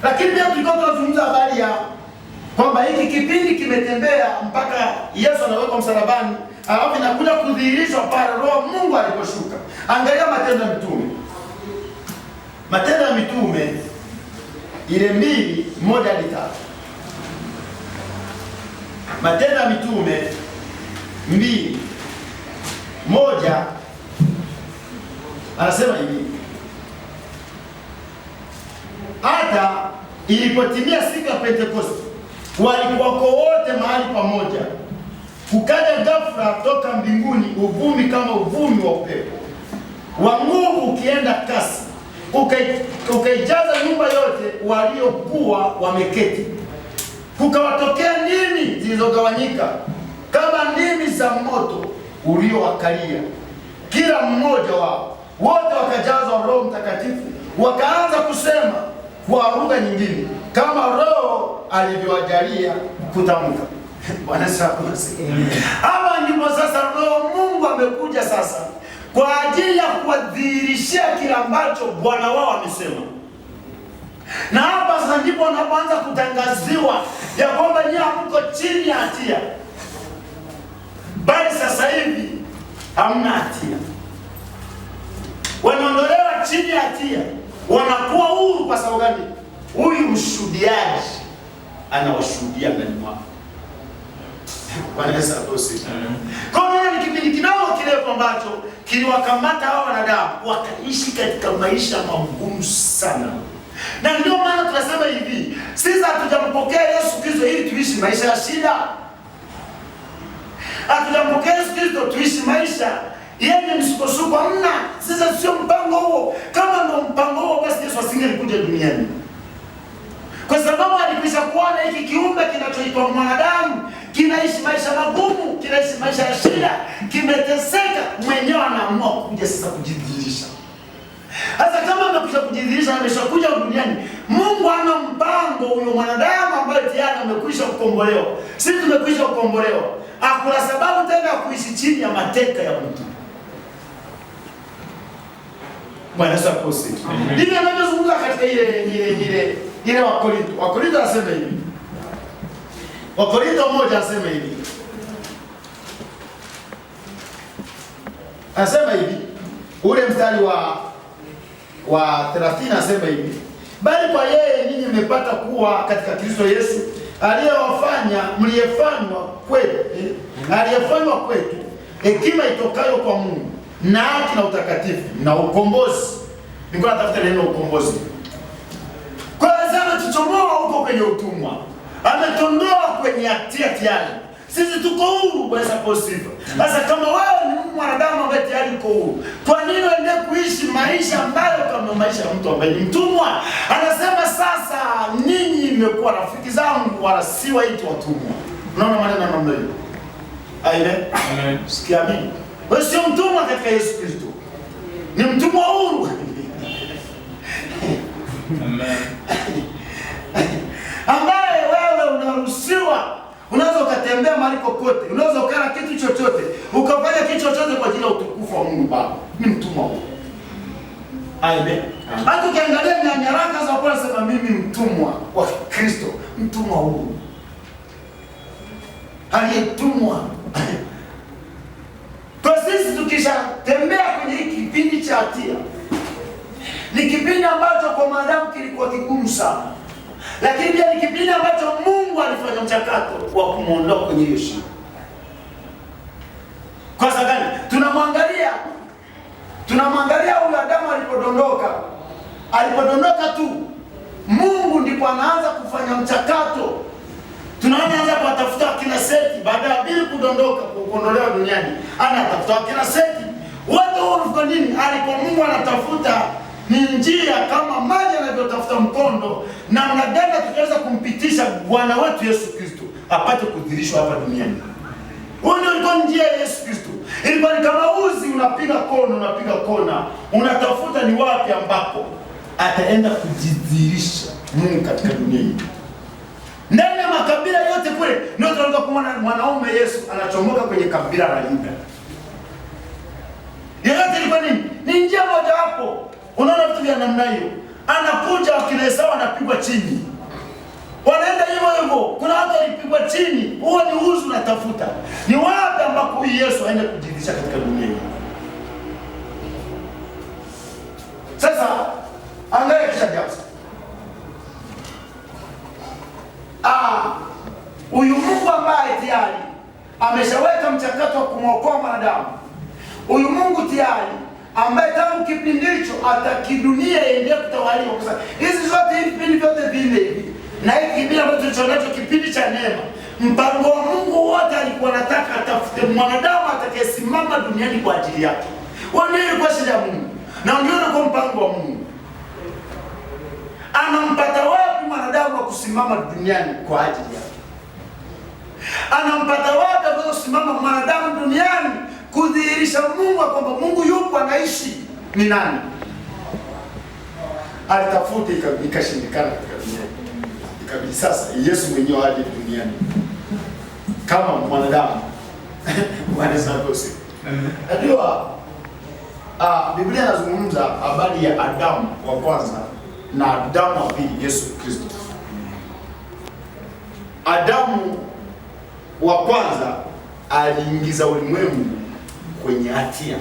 Lakini pia tulikuwa tunazungumza habari ya kwamba hiki kipindi kimetembea mpaka Yesu anawekwa msalabani, alafu inakuja kudhihirishwa pale Roho Mungu aliposhuka. Angalia Matendo ya Mitume. Matendo ya Mitume ile 2:1-3. Matendo ya Mitume 2:1 anasema hivi: hata ilipotimia siku ya Pentekoste, walikuwako wote mahali pamoja. Kukaja ghafla toka mbinguni uvumi kama uvumi wa upepo wa nguvu ukienda kasi, ukaijaza nyumba yote waliokuwa wameketi. Kukawatokea ndimi zilizogawanyika kama ndimi za moto uliowakalia kila mmoja wao. Wote wakajazwa Roho Mtakatifu, wakaanza kusema kwa lugha nyingine kama Roho alivyowajalia kutamka. Bwana asifiwe. Hapa ndipo sasa Roho Mungu amekuja sasa kwa ajili ya kuwadhihirishia kile ambacho Bwana wao amesema. Na hapa sasa ndipo wanapoanza kutangaziwa ya kwamba nyinyi hamko chini ya hatia, bali sasa hivi hamna hatia. Wanaondolewa chini ya hatia, wanakuwa huru. Kwa sababu gani? Huyu mshuhudiaji anawashuhudia ndani mwao. Bwana Yesu asifiwe. Kwa maana ni kipindi kidogo kirefu ambacho kiliwakamata hao wanadamu wakaishi katika maisha magumu sana. Na ndio maana tunasema hivi, sisi hatujampokea Yesu Kristo ili tuishi maisha ya shida. Hatujampokea Yesu Kristo tuishi maisha yenye msukosuko. Hamna. Sisi sio mpango huo. Kama ndio mpango huo, basi Yesu asingelikuja duniani. Kwa sababu alikwisha kuona hiki kiumbe kinachoitwa mwanadamu kinaishi maisha magumu, kinaishi maisha ya shida, kimeteseka, mwenyewe anaamua kuja sasa kujidhihirisha. Hata kama amekuja kujidhihirisha, ameshakuja duniani, Mungu ana mpango huyo mwanadamu ambaye tayari amekwisha kukombolewa. Sisi tumekwisha kukombolewa. Hakuna sababu tena ya kuishi chini ya mateka ya mtu. Bwana Yesu asifiwe. Ndivyo anavyozungumza katika ile ile Wakorintho anasema hivi. Wakorintho 1 anasema hivi. Anasema hivi, ule mstari wa 30 anasema hivi. Bali kwa yeye ninyi mmepata kuwa katika Kristo Yesu, aliyefanywa kwetu hekima itokayo kwa Mungu na haki na utakatifu na ukombozi. Nilikuwa natafuta neno ukombozi. Kwa sababu tuchomoa huko kwenye utumwa, ametondoa kwenye hatia tayari. Sisi tuko huru kwa sababu sifa. Sasa kama wewe ni mwanadamu ambaye tayari uko huru, kwa nini uendelee kuishi maisha ambayo kama maisha ya mtu ambaye ni mtumwa? Anasema sasa ninyi mmekuwa rafiki zangu wala si waitwa watumwa. Unaona maneno namna hiyo? Amen. Sikia mimi. Wewe sio mtumwa katika Yesu Kristo. Ni mtumwa huru. Amen. Ambaye wewe unaruhusiwa, unaweza ukatembea mahali kokote, unaweza ukala kitu chochote, ukafanya kitu chochote kwa ajili ya utukufu wa Mungu Baba. Ni mtumwa huru. Amen. Hata ukiangalia nyaraka za Paulo anasema mimi mtumwa wa Kristo, mtumwa huru. Aliyetumwa. Kwa sisi tukishatembea kwenye hiki kipindi cha hatia, ni kipindi ambacho kwa mwanadamu kilikuwa kigumu sana. Lakini pia ni kipindi ambacho Mungu alifanya mchakato wa kumuondoa kwenye hiyo shida. Kwa sababu gani? Tunamwangalia huyu Adamu alipodondoka tu, Mungu ndipo anaanza kufanya mchakato. Tunaanza kuwatafuta kina Seti baada ya Habili kudondoka kuondolewa duniani. Anatafuta kina Seti. Wote wao nini? Alipo Mungu anatafuta ni njia kama maji yanavyotafuta mkondo, na mnadada tutaweza kumpitisha Bwana wetu Yesu Kristo apate kudhihirishwa hapa duniani. Huo ndio ilikuwa njia ya Yesu Kristo. Ilikuwa ni kama uzi unapiga kona, unatafuta ni wapi ambapo ataenda kujidhihirisha Mungu katika dunia hii. Ndani ya makabila yote kule ndio tunaweza kuona mwanaume Yesu anachomoka kwenye kabila la Yuda. Yote ilikuwa nini? Ni njia moja hapo. Unaona vitu vya namna hiyo. Anakuja akina Esau anapigwa chini. Wanaenda hivyo. Kuna watu walipigwa chini. Huo ni uzu unatafuta. Ni wapi ambapo Yesu aende kujidhihirisha katika dunia hii? Sasa angalia kisha japo. Huyu Mungu ambaye tayari ameshaweka mchakato wa kumwokoa mwanadamu. Huyu Mungu tayari ambaye tangu kipindi hicho atakidunia iendelee kutawaliwa. Kwa sababu hizi zote hivi vipindi vyote vile hivi na hiki kipindi ambacho tulichonacho kipindi cha neema, mpango wa Mungu wote alikuwa anataka atafute mwanadamu atakayesimama duniani kwa ajili yake. Wao ilikuwa shida ya Mungu. Na ndio kwa mpango wa Mungu. Anampata wapi mwanadamu wa kusimama duniani kwa ajili yake? Anampata wapi wa kusimama mwanadamu duniani kudhihirisha Mungu kwamba Mungu yupo anaishi? Ni nani? Alitafuta ikashindikana katika dunia. Ikabidi sasa Yesu mwenyewe aje duniani kama mwanadamu. Bwana sababusi. Ndio Biblia inazungumza habari ya Adamu wa kwanza na Adamu wa pili, Yesu Kristo. Adamu wa kwanza aliingiza ulimwengu kwenye hatia.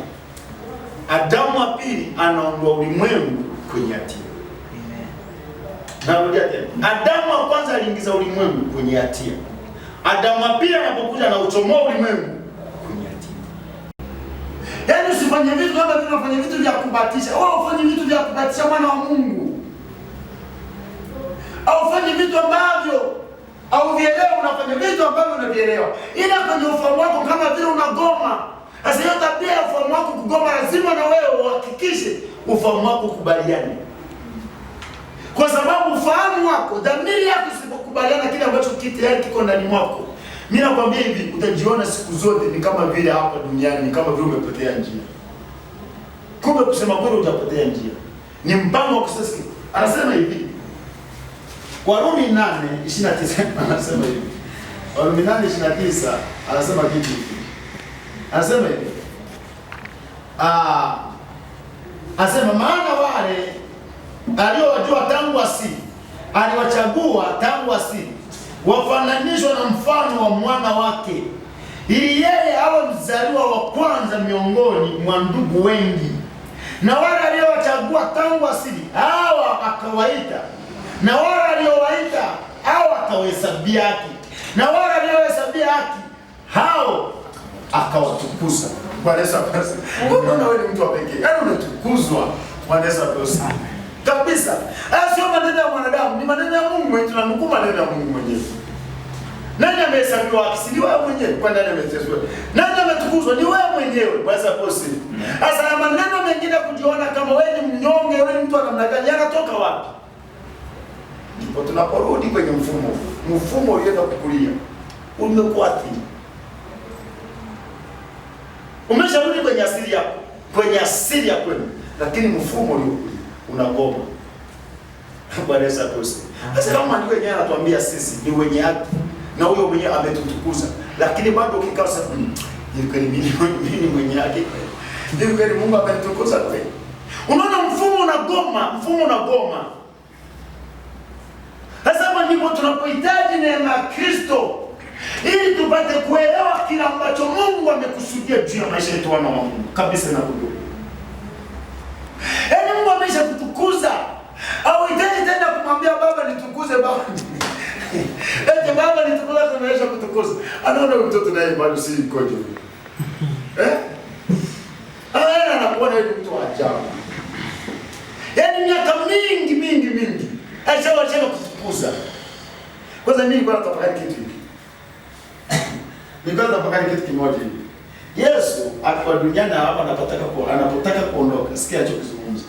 Adamu wa pili anaondoa ulimwengu kwenye hatia. Narudia tena. Adamu wa kwanza aliingiza ulimwengu kwenye hatia. Adamu wa pili anapokuja na uchomoa ulimwengu kwenye hatia. Yaani usifanye vitu kama vile unafanya vitu vya kubatisha. Wewe ufanye vitu vya kubatisha mwana wa Mungu. Au ufanye vitu ambavyo au vielewa, unafanya vitu ambavyo unavielewa. Ila kwenye ufahamu wako kama vile unagoma. Sasa hiyo tabia ya ufahamu wako kugoma, lazima na wewe uhakikishe ufahamu wako kubaliane. Kwa sababu ufahamu wako, dhamiri yako isipokubaliana kile ambacho tayari kiko ndani mwako, mimi nakwambia hivi, utajiona siku zote ni kama vile hapa duniani, kama vile umepotea njia. Kumbe kusema kweli utapotea njia. Ni mpango wa kusasa. Anasema hivi. Warumi 8:29 anasema hivi. Warumi 8:29 anasema kitu hiki. Anasema hivi. Anasema maana wale aliowajua tangu asili aliwachagua tangu asili wafananishwe na mfano wa mwana wake, ili yeye awe mzaliwa wa kwanza miongoni mwa ndugu wengi. Na wale aliowachagua tangu asili, hawa akawaita, na wale aliowaita, hawa akawahesabia haki, na wale aliohesabia haki, hao akawatukuza. Bwana Yesu asifiwe. Unaona wewe ni mtu wa pekee, yaani unatukuzwa. Bwana Yesu asifiwe kabisa. Sio maneno ya mwanadamu, ni maneno ya Mungu. Tunanukuu maneno ya Mungu mwenyewe. Nani amehesabiwa haki? Si wewe mwenyewe. Kwa nani ameteswa? Nani ametukuzwa? Ni wewe mwenyewe. Bwana asifiwe. Sasa maneno mengine kujiona kama wewe ni mnyonge, wewe ni mtu wa namna gani, yanatoka wapi? Ndipo tunaporudi kwenye mfumo ulienda kukulia. Umekuathiri. Umesharudi kwenye asili yako, kwenye asili ya kwenu, lakini mfumo uliokulia unagoma. Bwana Yesu asifiwe. Sasa kama ndio yeye anatuambia sisi ni wenye haki na huyo mwenyewe ametutukuza, lakini bado ukikaa sasa, ni kweli mimi mwenye haki, ni kweli Mungu amenitukuza kweli. Unaona mfumo unagoma. Sasa ndipo tunapohitaji neema ya Kristo ili tupate kuelewa kila ambacho Mungu amekusudia juu ya maisha yetu wana wa Mungu kabisa na kujua. Yaani Mungu ameshakutukuza. Au hitaji tena kumwambia Baba nitukuze Baba. Eti Baba nitukuze kwa maisha kutukuza. Anaona mtoto naye bado si koje. Anakuona yule mtu wa ajabu. Yaani miaka mingi ashawacha kutukuza. Kwanza mimi nilikuwa natafakari kitu hiki. Nilikuwa natafakari kitu kimoja hivi. Yesu akiwa duniani hapa anapotaka kuondoka, sikia alichokizungumza.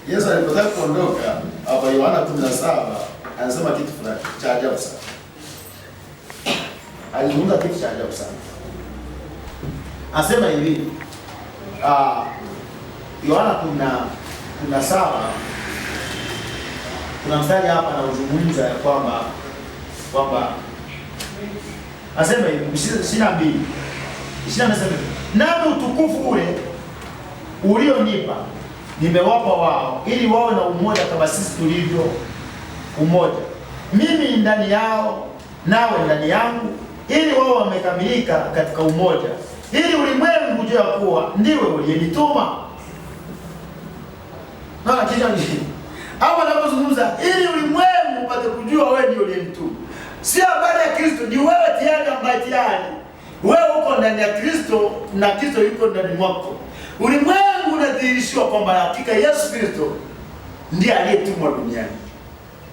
Yesu alipotaka kuondoka hapa Yohana 17 anasema kitu fulani cha ajabu sana. Alizungumza kitu cha ajabu sana. Anasema hivi, Yohana 17 kuna mstari hapa anaozungumza ya kwamba anasema hivi 22 anasema, nami utukufu ule ulionipa nimewapa wao, ili wawe na umoja kama sisi tulivyo umoja, mimi ndani yao nawe ndani yangu, ili wao wamekamilika katika umoja, ili ulimwengu ujue kuwa ndiwe uliyenituma. Na kisha hapo anapozungumza ili ulimwengu upate kujua wewe ndiye uliyenituma. Si habari ya Kristo, ni wewe tayari ambaye tayari wewe uko ndani ya Kristo na Kristo yuko ndani mwako. Ulimwengu unadhihirishwa kwamba hakika Yesu Kristo ndiye aliyetumwa duniani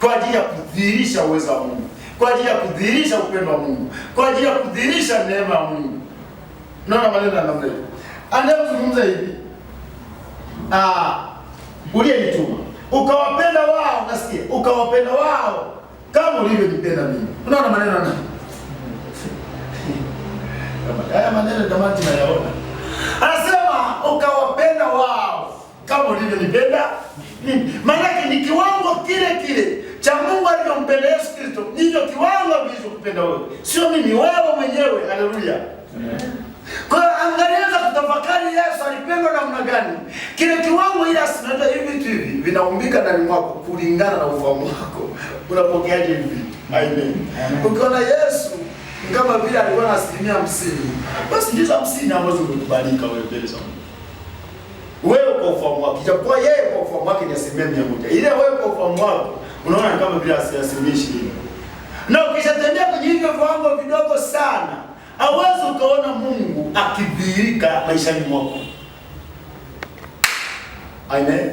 kwa ajili ya kudhihirisha uwezo wa Mungu, kwa ajili ya kudhihirisha upendo wa Mungu, kwa ajili ya kudhihirisha neema ya Mungu. Naona maneno ya namna hiyo. Anazungumza hivi, uliyenituma ukawapenda wao, nasikia ukawapenda wao kama ulivyonipenda mimi. Unaona maneno nani? Haya maneno jamani tunayaona. Anasema ukawapenda wao kama ulivyonipenda mimi. Maana ni kiwango kile cha Mungu alivyompenda Yesu Kristo, ndivyo kiwango alivyokupenda wewe. Sio mimi, wewe mwenyewe. Haleluya. Kwa angaliza kutafakari Yesu alipendwa namna gani. Kile kiwango ile asinada hivi vinaumbika ndani mwako kulingana na ufahamu wako. Unapokeaje hivi? Amen. Ukiona Yesu kama vile alikuwa na 50%, basi ndizo 50 ambazo umekubalika wewe mbele za Mungu. Wewe kwa ufahamu wako, japokuwa yeye kwa ufahamu wake ni 100%. Ile wewe kwa ufahamu wako unaona kama vile 20%. Na ukishatembea kwenye hivyo viwango vidogo sana, hauwezi ukaona Mungu akidhihirika maishani mwako. Amen.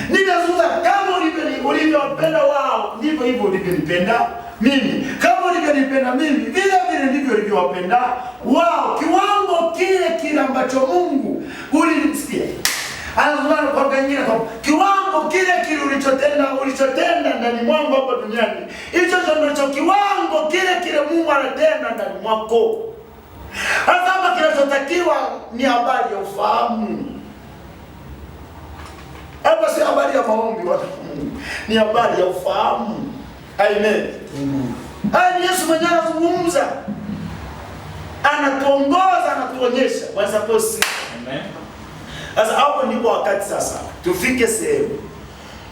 Ninazungumza kama ulivyowapenda wao, ndivyo hivyo ulivyonipenda mimi. Kama ulivyonipenda mimi, vile ndivyo ulivyowapenda wao. Kiwango kile ambacho Mungu ulinisikia. Anazungumza kwa kingine kwa kiwango kile ulichotenda ndani mwangu hapa duniani. Hicho ndio kiwango kile Mungu anatenda ndani mwako. Hata kama kinachotakiwa ni habari ya ufahamu. Hapa si habari ya maombi watu Mungu. Ni habari ya ufahamu. Amen. Haya ni Yesu mwenyewe anazungumza. Anatuongoza, anatuonyesha. Bwana asifiwe. Amen. Sasa hapo ndipo wakati sasa tufike sehemu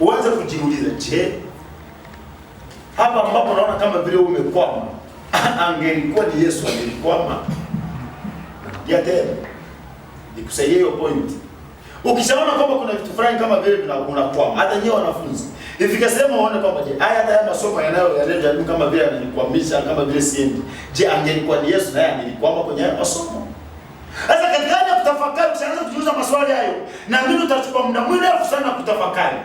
uanze kujiuliza, je, hapa ambapo naona kama vile umekwama, angelikuwa ni Yesu angelikwama? Ya tena nikusaidie hiyo point. Ukishaona kwamba kuna vitu fulani kama vile unakwama, hata nyewe wanafunzi ifika sema uone kwamba je, hata haya masomo yanayojaribu kama vile yananikwamisha, kama vile siendi, je, angelikuwa ni Yesu naye angelikwama kwenye haya masomo? Sasa katika hali ya kutafakari, usianze kujiuliza maswali hayo, na mimi utachukua muda mrefu sana kutafakari,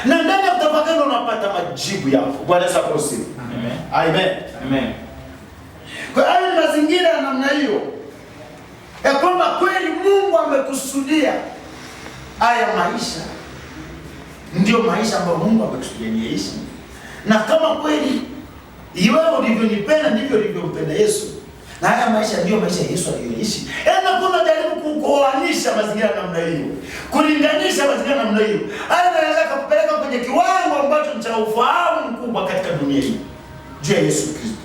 na ndani ya kutafakari unapata majibu yako. Bwana Yesu asifiwe. Amen. Amen. Kwa hiyo ni mazingira ya namna hiyo ya kwamba kweli Mungu amekusudia haya maisha ndio maisha ambayo Mungu amekusudia niishi, na kama kweli wewe ulivyonipenda ndivyo ulivyompenda Yesu, na haya maisha ndio maisha Yesu aliyoishi. Kuna jaribu kuoanisha mazingira namna hiyo, kulinganisha mazingira namna hiyo, haya anaweza kupeleka kwenye kiwango ambacho cha ufahamu mkubwa katika dunia hii juu ya Yesu Kristo.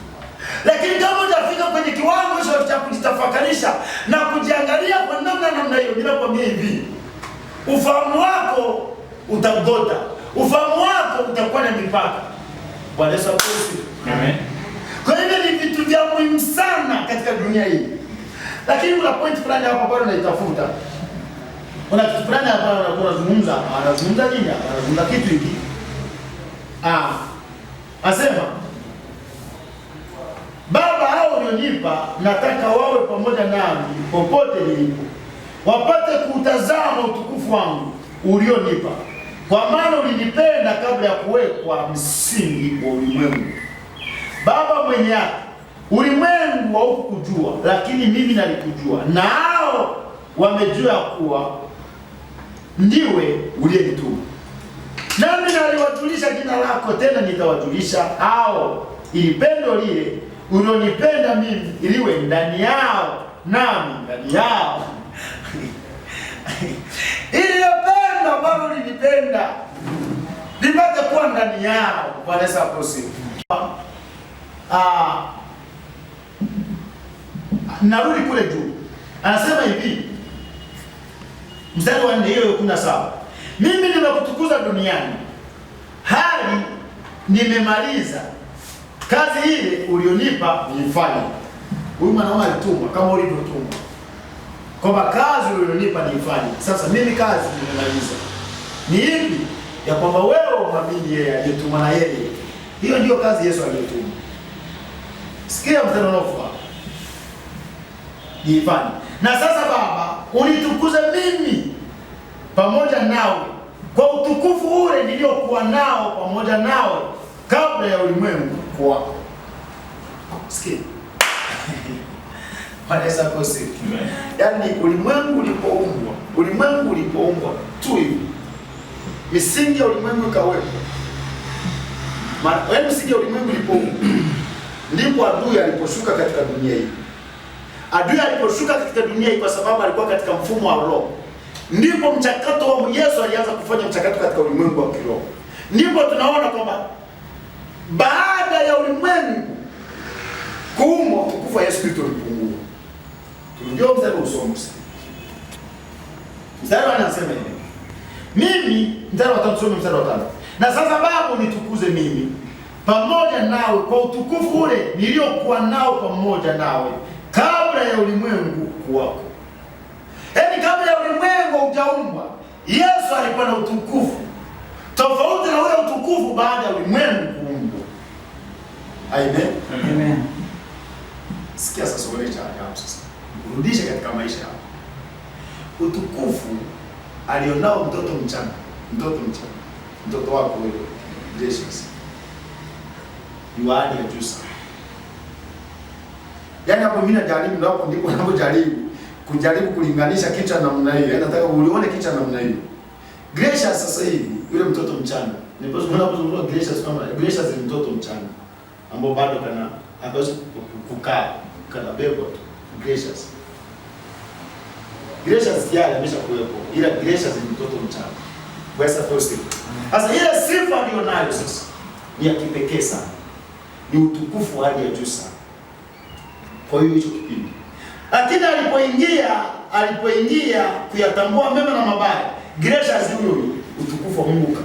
Lakini kama utafika kwenye kiwango hicho cha kujitafakarisha na kujiangalia kwa namna hiyo, ninakwambia hivi, ufahamu wako utagota, ufahamu wako utakuwa na mipaka. Bwana Yesu asifiwe. Amen. Kwa hivyo ni vitu vya muhimu sana katika dunia hii. Lakini kuna point fulani hapa bado naitafuta. Kuna kitu fulani hapa anazungumza nini hapa? Anazungumza kitu hiki. Asema, Baba, hao ulionipa nataka wawe pamoja nami popote nilipo, wapate kutazama utukufu wangu ulionipa, kwa maana ulinipenda kabla ya kuwekwa msingi wa ulimwengu. Baba mwenye haki, ulimwengu haukujua, lakini mimi nalikujua, na hao wamejua kuwa ndiwe uliyenituma. Nami naliwajulisha jina lako, tena nitawajulisha hao, ili pendo lile ulionipenda mimi iliwe ndani yao, nami ndani yao. Ile pendo ambalo ulinipenda lipate kuwa ndani yao. Bwana Yesu asifiwe. Narudi kule juu. Anasema hivi, mstari wa 17, mimi nimekutukuza duniani hali nimemaliza kazi ile ulionipa niifanye. Huyu mwanaume alitumwa kama ulivyotumwa, kwamba kazi ulionipa niifanye. Sasa mimi kazi nimemaliza. Ni hivi ya kwamba wewe umwamini yeye aliyetumwa na yeye. Hiyo ndio kazi Yesu aliyotuma. Sikia mstari unaofuata. Niifanye. Na sasa Baba, unitukuze mimi pamoja nawe kwa utukufu ule niliokuwa nao pamoja nawe kabla ya ulimwengu kuwako. Sikia. Bwana Yesu asifiwe. Yaani ulimwengu ulipoumbwa tu hivi, misingi ya ulimwengu ikawekwa. Yaani misingi ya ulimwengu ilipoumbwa, ndipo adui aliposhuka katika dunia hii. Adui aliposhuka katika dunia hii kwa sababu alikuwa katika mfumo wa roho. Ndipo mchakato wa Yesu alianza kufanya mchakato katika ulimwengu wa kiroho. Ndipo tunaona kwamba baada ya ulimwengu kuumbwa, utukufu wa Yesu Kristo ulipungua. Tunajua mstari usome. Mstari anasema hivi. Mimi, mstari wa 3 tusome mstari wa 5. Na sasa Baba, unitukuze mimi pamoja nawe kwa utukufu ule niliokuwa nao pamoja nawe kabla ya ulimwengu kuwako. Yaani kabla ya ulimwengu hujaumbwa, Yesu alikuwa na utukufu tofauti na ule utukufu baada ya ulimwengu kuumbwa. Amen. Amen. Sikia sasa ule cha ajabu sasa. Urudishe katika maisha yako. Utukufu alionao mtoto mchanga. Mtoto wako wewe, Jesus. Ni hali ya juu sana. Yaani hapo mimi najaribu, hapo ndipo kujaribu kulinganisha kichwa namna hiyo. Yaani nataka ulione kichwa namna hiyo. Gracious sasa hivi, yule mtoto mchanga. Ninapozungumza Gracious kama Gracious ni mtoto mchanga ambao bado hawezi kukaa, bebo tu. Gracious yale ameshakuwepo. Ila Gracious ni mtoto mchanga. Bwana asifiwe. Sasa ile sifa alionayo sasa ni ya kipekee sana. Ni utukufu wa hali ya juu sana. Kwa hiyo hicho kipindi. Lakini alipoingia kuyatambua mema na mabaya, Gracious huyo utukufu wa Mungu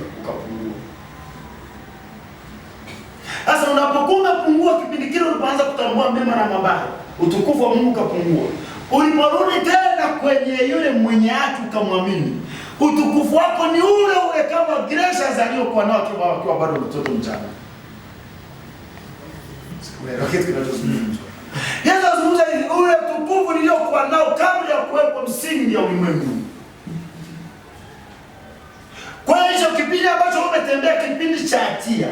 ulipoanza kutambua mema na mabaya, utukufu wa Mungu ukapungua. Uliporudi tena kwenye yule mwenye haki ukamwamini, utukufu wako ni ule ule kama Gracious aliyokuwa nao akiwa bado mtoto mchanga. Sikuelewa kitu kinachozungumzwa. Yesu azungumza ule utukufu niliokuwa nao kabla ya kuwepo msingi ya ulimwengu. Kwa hiyo kipindi ambacho umetembea kipindi cha hatia,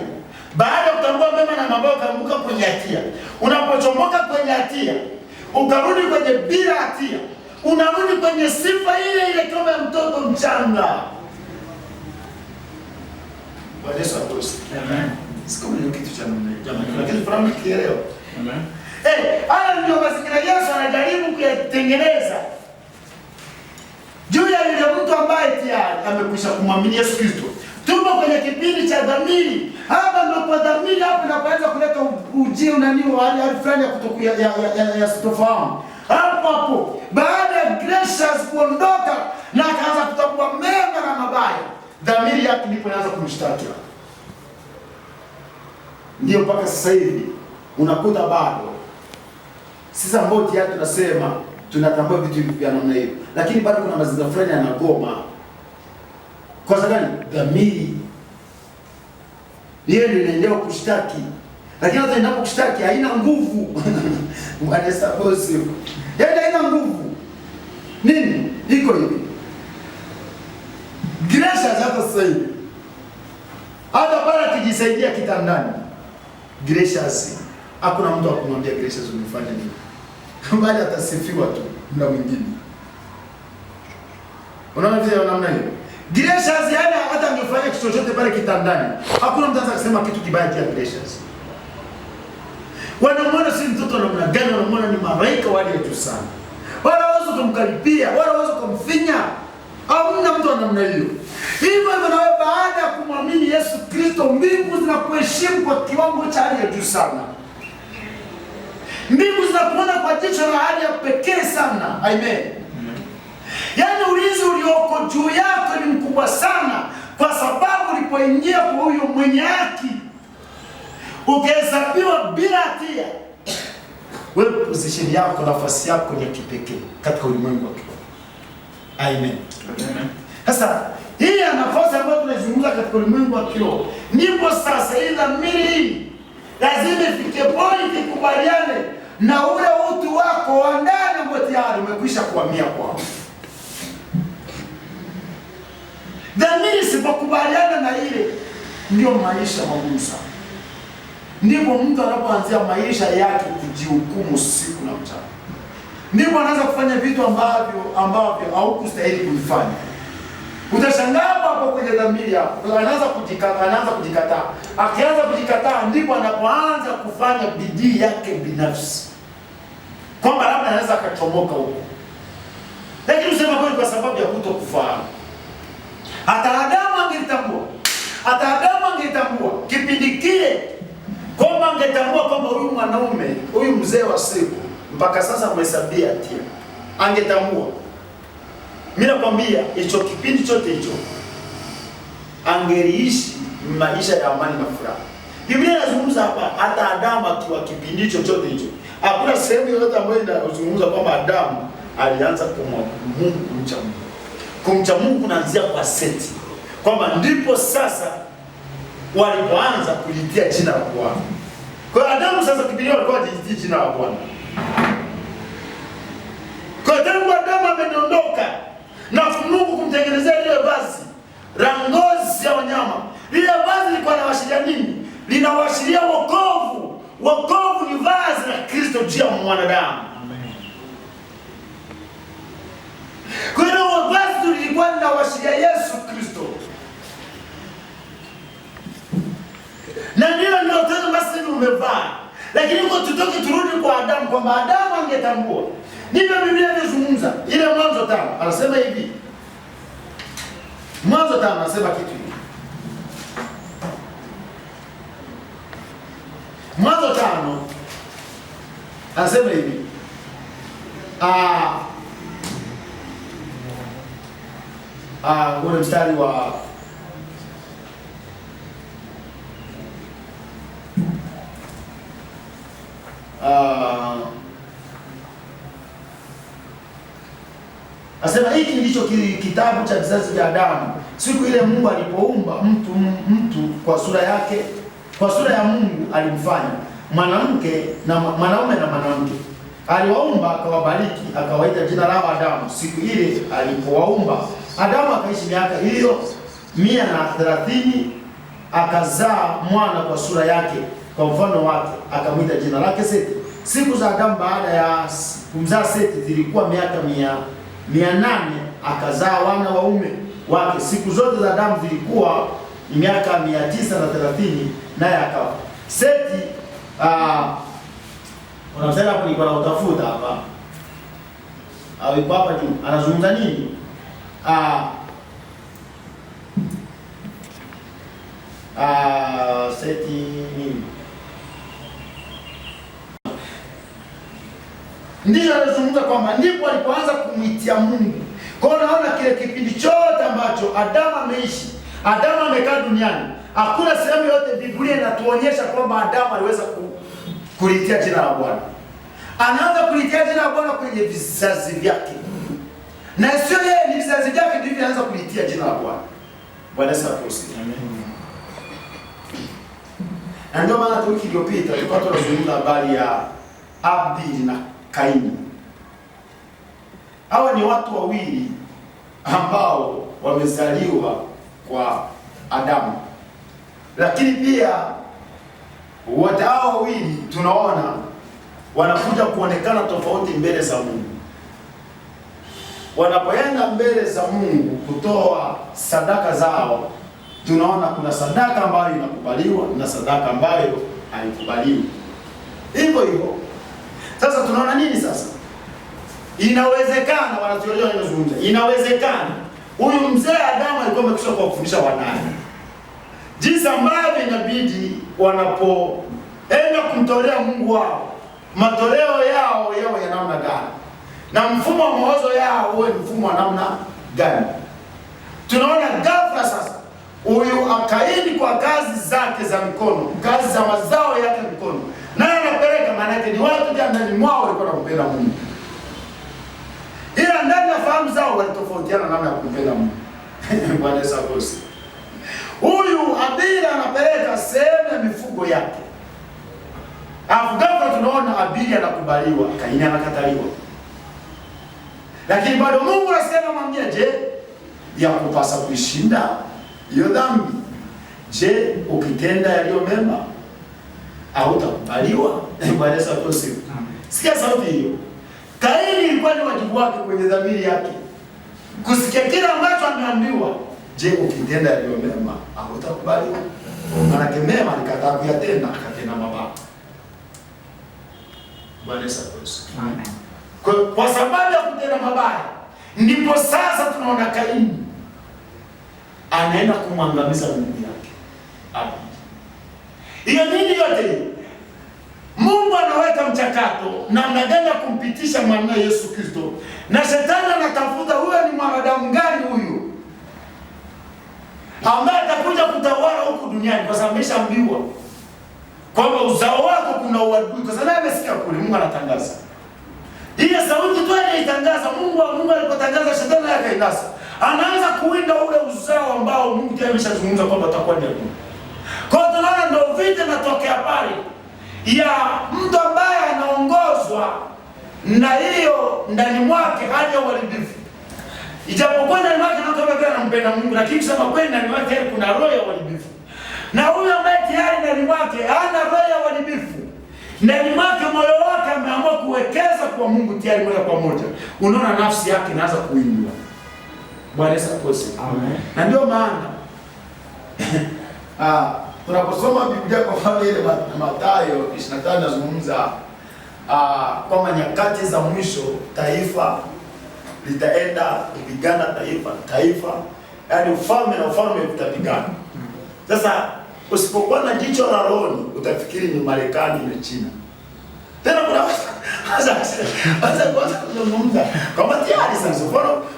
baada ya kutambua mema na mabaya ukaanguka kwenye hatia. Unapochomoka kwenye hatia, ukarudi kwenye bila hatia, unarudi kwenye sifa ile ile kama ya mtoto mchanga. Bwana Yesu asifiwe. Amen. Siku ni kitu cha namna hiyo. Jamani, kuna kitu fulani kielewa. Amen. Haya ndio mazingira Yesu anajaribu kuyatengeneza juu ya yule mtu ambaye tayari amekwisha kumwamini Yesu Kristo. Tupo kwenye kipindi cha dhamiri. Hapa ndio kwa dhamiri hapo inapoanza kuleta ujio na nini wa hali fulani ya kutokuya ya sitofahamu. Hapo baada ya Gracious kuondoka na akaanza kutambua mema na mabaya, dhamiri yake ndipo inaanza kumshtaki. Ndio mpaka sasa hivi unakuta bado sisi ambao tayari tunasema tunatambua vitu vya namna hiyo, lakini bado kuna mazingira fulani yanagoma. Kwa sababu dhamiri yeye ndiye inaendelea kushtaki, lakini hata inapokushtaki haina nguvu. Bwana suppose yeye haina nguvu. Nini iko hivi? Gracious hata sasa hivi hata pale akijisaidia kitandani, Gracious hakuna mtu akumwambia Gracious umefanya nini, bali atasifiwa tu muda mwingine. Unaona vile namna hiyo Gracious yana hata angefanya kitu chochote pale kitandani, hakuna mtu anaweza kusema kitu kibaya kwa Gracious. Wanamwona si mtoto namna gani, wanamwona ni malaika wa hali ya juu sana. Wala hawezi kumkaribia, wala hawezi kumfinya. Hamna mtu wa namna hiyo. Hivyo na wewe baada ya kumwamini Yesu Kristo, mbingu zinakuheshimu kwa kiwango cha hali ya juu sana. Mbingu zinakuona kwa jicho la hali ya pekee sana. Amen. Yaani ulinzi ulioko juu yako ni mkubwa sana, kwa sababu ulipoingia kwa huyo mwenye haki ukahesabiwa bila hatia, wewe position yako, nafasi yako ni ya kipekee katika ulimwengu wa kiroho. Amen. Sasa hii nafasi ambayo tunazungumza katika ulimwengu wa kiroho, ndipo sasa hii dhamiri lazima ifike point ikubaliane na ule utu wako wa ndani ambao tayari umekwisha kuhamia kwao. Dhamiri isipokubaliana na ile, ndio maisha magumu sana. Ndipo mtu anapoanzia maisha yake kujihukumu siku na mchana. Ndipo anaanza kufanya vitu ambavyo haukustahili kufanya. Utashangaa hapo kwenye dhamiri hapo, anaanza kujikataa. Akianza kujikataa, ndipo anapoanza kufanya bidii yake binafsi, kwamba labda anaweza akachomoka huko. Lakini usema kweli, kwa sababu ya kutokufahamu. Hata Adamu angetambua kipindi kile, kwamba angetambua kwamba huyu mwanaume, huyu mzee wa siku mpaka sasa amehesabia hatia. Angetambua. Mimi nakwambia hicho kipindi chote hicho angeliishi maisha ya amani na furaha. Biblia inazungumza hapa hata Adamu akiwa kipindi chochote hicho. Hakuna sehemu yoyote ambayo inazungumza kwamba Adamu alianza kumcha Mungu. Kumcha Mungu kunaanzia kwa Seti, kwamba ndipo sasa walipoanza kulitia jina la Bwana. Kwa Adamu sasa kipindi walikuwa wajitia jina la Bwana. Kwa tangu Adamu amedondoka na Mungu kumtengenezea lile vazi la ngozi ya wanyama, lile vazi lilikuwa linawashiria nini? Linawashiria wokovu. Wokovu ni vazi la Kristo juu ya mwanadamu. Kwa hiyo vazi lilikuwa linawashiria Yesu Kristo. Na ndio tena basi umevaa. Lakini kwa tutoke turudi kwa Adamu, kwamba Adamu angetambua. Ndivyo Biblia inazungumza. Ile Mwanzo 5 anasema hivi. Mwanzo 5 anasema kitu hivi. Mwanzo 5 anasema hivi. Ule mstari wa Asema hiki ndicho kitabu cha vizazi vya Adamu. Siku ile Mungu alipoumba mtu kwa sura yake, kwa sura ya Mungu alimfanya mwanamke na mwanaume na mwanamke. Aliwaumba, akawabariki, akawaita jina lao Adamu. Siku ile alipowaumba Adamu akaishi miaka hiyo 130, akazaa mwana kwa sura yake, kwa mfano wake, akamwita jina lake Seti. Siku za Adamu baada ya kumzaa Seti zilikuwa miaka 800, akazaa wana waume wake. Siku zote za Adamu zilikuwa miaka 930, naye akafa. Seti unamsema hapo, nilikuwa na utafuta hapa au iko hapa juu, anazungumza nini? Seti nini? Ndiyo anazungumza kwamba ndipo alipoanza kumwitia Mungu. Kwa hiyo naona kile kipindi chote ambacho Adamu ameishi, Adamu amekaa duniani, hakuna sehemu yote Biblia inatuonyesha kwamba Adamu aliweza kulitia jina la Bwana. Anaanza kulitia jina la Bwana kwenye vizazi vyake, na sio yeye, ni vizazi vyake ndivyo anaanza kulitia jina la Bwana. Bwana asifiwe. Amen. Na ndio maana wiki iliyopita tulikuwa tunazungumza habari ya Abili na Kaini. Hawa ni watu wawili ambao wamezaliwa kwa Adamu, lakini pia wote hao wawili tunaona wanakuja kuonekana tofauti mbele za Mungu. Wanapoenda mbele za Mungu kutoa sadaka zao, tunaona kuna sadaka ambayo inakubaliwa na sadaka ambayo haikubaliwi. Hivyo hivyo. Sasa tunaona nini sasa? Inawezekana, wanateolojia wanazungumza, inawezekana huyu mzee Adamu alikuwa amekwisha kuwafundisha wanae jinsi ambavyo inabidi wanapoenda kumtolea Mungu wao, matoleo yao yawe ya namna gani, na mfumo wa mawazo yao uwe mfumo wa namna gani. Tunaona ghafla sasa huyu akaidi kwa kazi zake za mikono, kazi za mazao yake mikono, naye anapeleka. Maana yake ni watu ndani mwao walikuwa wanampenda Mungu, ila ndani ya fahamu zao walitofautiana namna ya kumpenda Mungu. Bwana Yesu asifiwe. Huyu Abili anapeleka sehemu ya mifugo yake, ghafla tunaona Abili anakubaliwa, Kaini anakataliwa. Lakini bado Mungu anasema, mwambie, je, yakupasa kuishinda hiyo dhambi? Je, ukitenda yaliyo mema hautakubaliwa? Bwana Yesu asifiwe. Sikia sauti hiyo. Kaini ilikuwa ni wajibu wake kwenye dhamiri yake kusikia kile ambacho ameambiwa. Je, ukitenda yaliyo mema hautakubaliwa? Maana mema nikataa kuyatenda, akatenda mabaya. Bwana Yesu asifiwe. Amen. Kwa sababu ya kutenda mabaya ndipo sasa tunaona Kaini anaenda kumwangamiza Mungu yake. Hiyo nini yote? Mungu anaweka mchakato namna gani ya kumpitisha mwanae Yesu Kristo, na shetani anatafuta huyo ni mwanadamu gani huyu ambaye atakuja kutawala huku duniani, kwa sababu ameshaambiwa kwamba uzao wako kuna uadui. Kwa sababu amesikia kule Mungu anatangaza. Ile sauti tu anaitangaza Mungu alipotangaza, shetani akainasa. Anaanza kuwinda ule uzao ambao Mungu tayari ameshazungumza kwamba utakuwa ni adui. Kwa hiyo tunaona ndio vita inatokea pale ya mtu ambaye anaongozwa na hiyo ndani mwake hali ya uharibifu. Ijapokuwa ndani mwake anampenda Mungu, lakini kusema kweli ndani mwake kuna roho ya uharibifu. Na huyo ambaye tayari ndani mwake hana roho ya uharibifu, ndani mwake moyo wake ameamua kuwekeza kwa Mungu tayari moja kwa moja, unaona nafsi yake inaanza kuinua. Bwana Yesu asifiwe. Amen. Na ndio maana tunaposoma Biblia kwa mfano ile Mathayo 25 nazungumza kwamba nyakati za mwisho taifa litaenda kupigana taifa, yaani ufalme na ufalme vitapigana. Sasa usipokuwa na jicho la roho utafikiri ni Marekani na China. Tena kuna sasa kuzungumza kama tayari sasa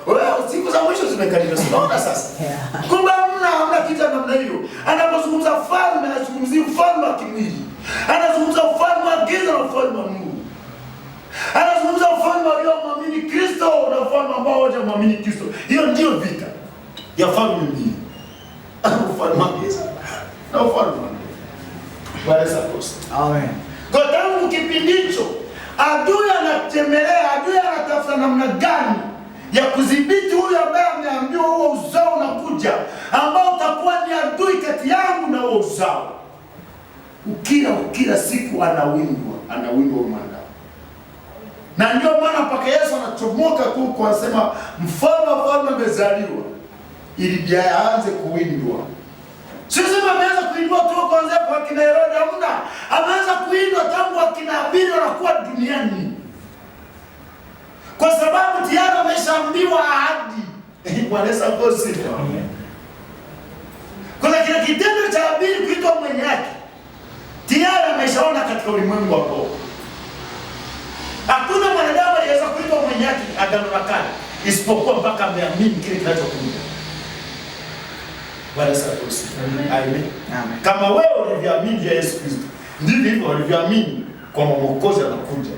wewe siku za mwisho zimekaribia. Unaona sasa kumbe hamna kitu namna hiyo. Anapozungumza falme anazungumzia ufalme wa kimwili, anazungumza ufalme wa giza anazungumza na ufalme wa Mungu. Anazungumza ufalme waliomwamini Kristo na ufalme ambao hawajamwamini Kristo. Hiyo ndio vita ya falme mbili. Ufalme wa giza na ufalme wa Mungu. Bwana asifiwe. Amen. Kwa tangu kipindi hicho adui anatemelea, adui anatafuta namna gani ya kudhibiti huyu ambaye ameambiwa huo uzao unakuja, ambao utakuwa ni adui kati yangu na huo uzao. Ukila siku anawindwa mwanadamu. Na ndio maana mpaka Yesu anachomoka huko anasema mfalme wa falme amezaliwa ili biaya aanze kuwindwa. Sisi ameanza kuindwa tu kuanzia kwa kina Herode, hamna. Ameanza kuindwa tangu akina Abili wanakuwa duniani. Kwa sababu tayari ameshaambiwa ahadi. Bwana Yesu asifiwe. Kwa kile kitendo cha Abili kuitwa mwenye haki, tayari ameshaona katika ulimwengu wa roho. Hakuna mwanadamu aliyeweza kuitwa mwenye haki Agano la Kale isipokuwa mpaka ameamini kile kinachokuja. Bwana asifiwe. Amen. Kama wewe ulivyoamini Yesu Kristo, ndivyo hivyo walivyoamini kwamba Mwokozi anakuja.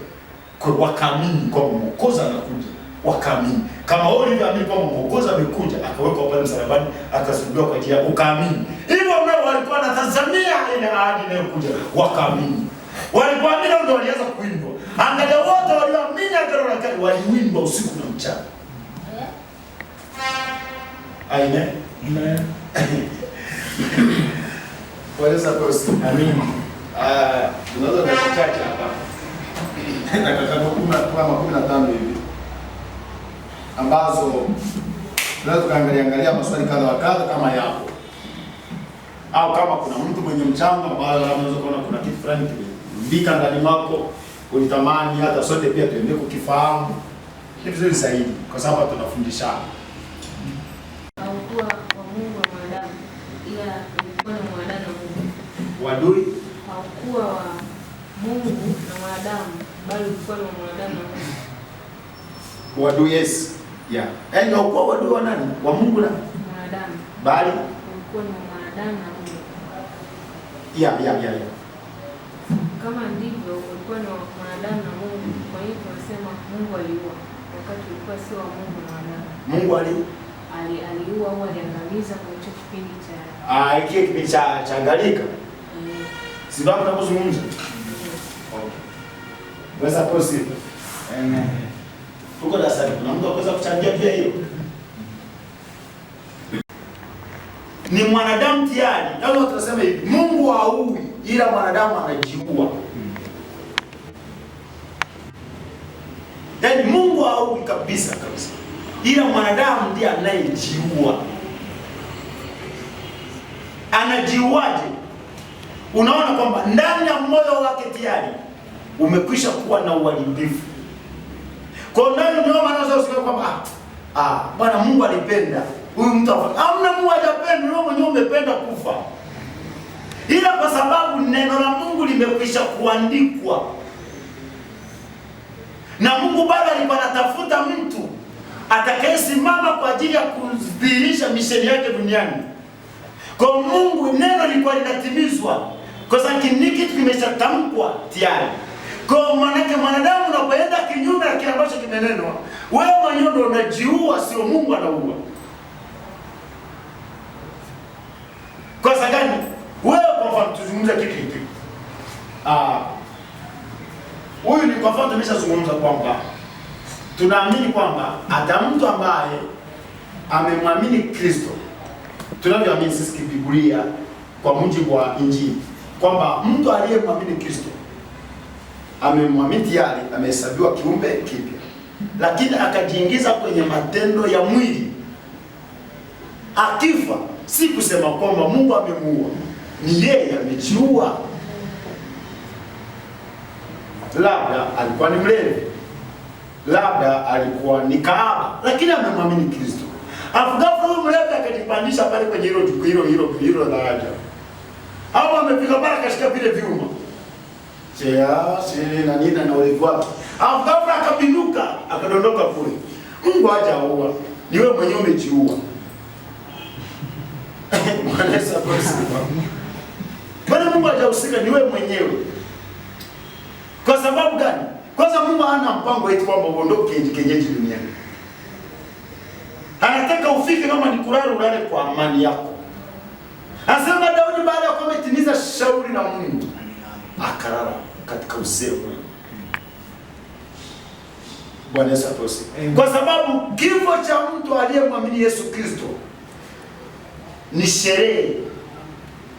Kwa wakaamini kwamba Mwokozi anakuja, wakaamini. Kama wewe ulivyoamini kwamba Mwokozi amekuja, akawekwa pale msalabani, akasulubiwa kwa ajili yako, ukaamini. Hivyo nao walikuwa wanatazamia ile ahadi inayokuja, wakaamini. Walipoamini ndio walianza kuimbwa. Angalia wote walioamini Agano la Kale waliimbwa usiku na mchana. Amen. Amen. Bwana asifiwe. Amen. Tunaweza kuchacha hapa. Kama 15 hivi ambazo tunaweza kuangalia maswali kadha wa kadha kama yapo, au kama kuna mtu mwenye mchango ambao anaweza kuona kuna kitu fulani kilivika ndani mwako ulitamani hata sote pia tuende kukifahamu, ni vizuri zaidi kwa sababu tunafundishana. Haukua wa Mungu na mwanadamu, ila ulikuwa na mwanadamu na Mungu. Wadui Haukua wa Mungu na mwanadamu, bali ulikuwa na mwanadamu na Mungu. Wadui, yes. Yeah. Yaani haukua wadui wa nani? Wa Mungu na mwanadamu. Bali ulikuwa na mwanadamu na Mungu. Yeah. Kama ndivyo ulikuwa na mwanadamu na Mungu, kwa hiyo tunasema Mungu aliua wakati ulikuwa sio wa Mungu na mwanadamu. Mungu aliua au aliangamiza kwa hicho kipindi cha kile kipindi cha Galika. Si ndio tunapozungumza? Okay. Weza posi. Tuko darasani, kuna mtu anaweza kuchangia pia hiyo. Ni mwanadamu tayari. Ndio tunasema hivi, Mungu haui ila mwanadamu anajiua. Yaani Mungu haui kabisa. Ila mwanadamu ndiye anayejiua. Anajiuaje? Unaona kwamba ndani ya moyo wake tayari umekwisha kuwa na uharibifu. Kwa nani ndio maana unaweza kusema kwamba Bwana Mungu alipenda huyu mtu afa. Hamna, Mungu hajapenda, wewe mwenyewe umependa kufa. Ila kwa sababu neno la Mungu limekwisha kuandikwa. Na Mungu bado alikuwa anatafuta mtu atakayesimama kwa ajili ya kudhihirisha misheni yake duniani. Kwa Mungu neno lilikuwa linatimizwa. Kwa sababu kitu kimeshatamkwa tayari. Kwa maana mwanadamu unapoenda kinyume na kile ambacho kimenenwa, wewe mwenyewe ndio unajiua, sio Mungu anaua. Kwa sababu wewe kwa mfano tuzungumza kitu hiki. Huyu ni kwa mfano tumeshazungumza kwamba tunaamini kwamba hata mtu ambaye amemwamini Kristo, tunavyoamini sisi Biblia kwa mujibu wa Injili, kwamba mtu aliyemwamini Kristo amemwamini tayari, amehesabiwa kiumbe kipya, lakini akajiingiza kwenye matendo ya mwili, akifa, si kusema kwamba Mungu amemuua, ni yeye amejiua. Labda alikuwa ni mlevi, labda alikuwa ni kahaba, lakini amemwamini Kristo. Ghafla huyo mlevi akajipandisha pale kwenye hilo daraja. Hapo amefika pale akashika vile vyuma. Na nini na ulevi wake. Ghafla akapinduka, akadondoka kule. Mungu hajaua, ni wewe mwenyewe umejiua. Bwana Yesu asifiwe. Bwana Mungu hajahusika, ni wewe mwenyewe. hana mpango eti kwamba uondoke kienyeji duniani. Anataka ufike kama ni kulala ulale kwa amani yako. Anasema Daudi baada ya kumetimiza shauri la Mungu akalala katika uzee. Bwana Yesu asifiwe. Kwa sababu kifo cha mtu aliyemwamini Yesu Kristo ni sherehe.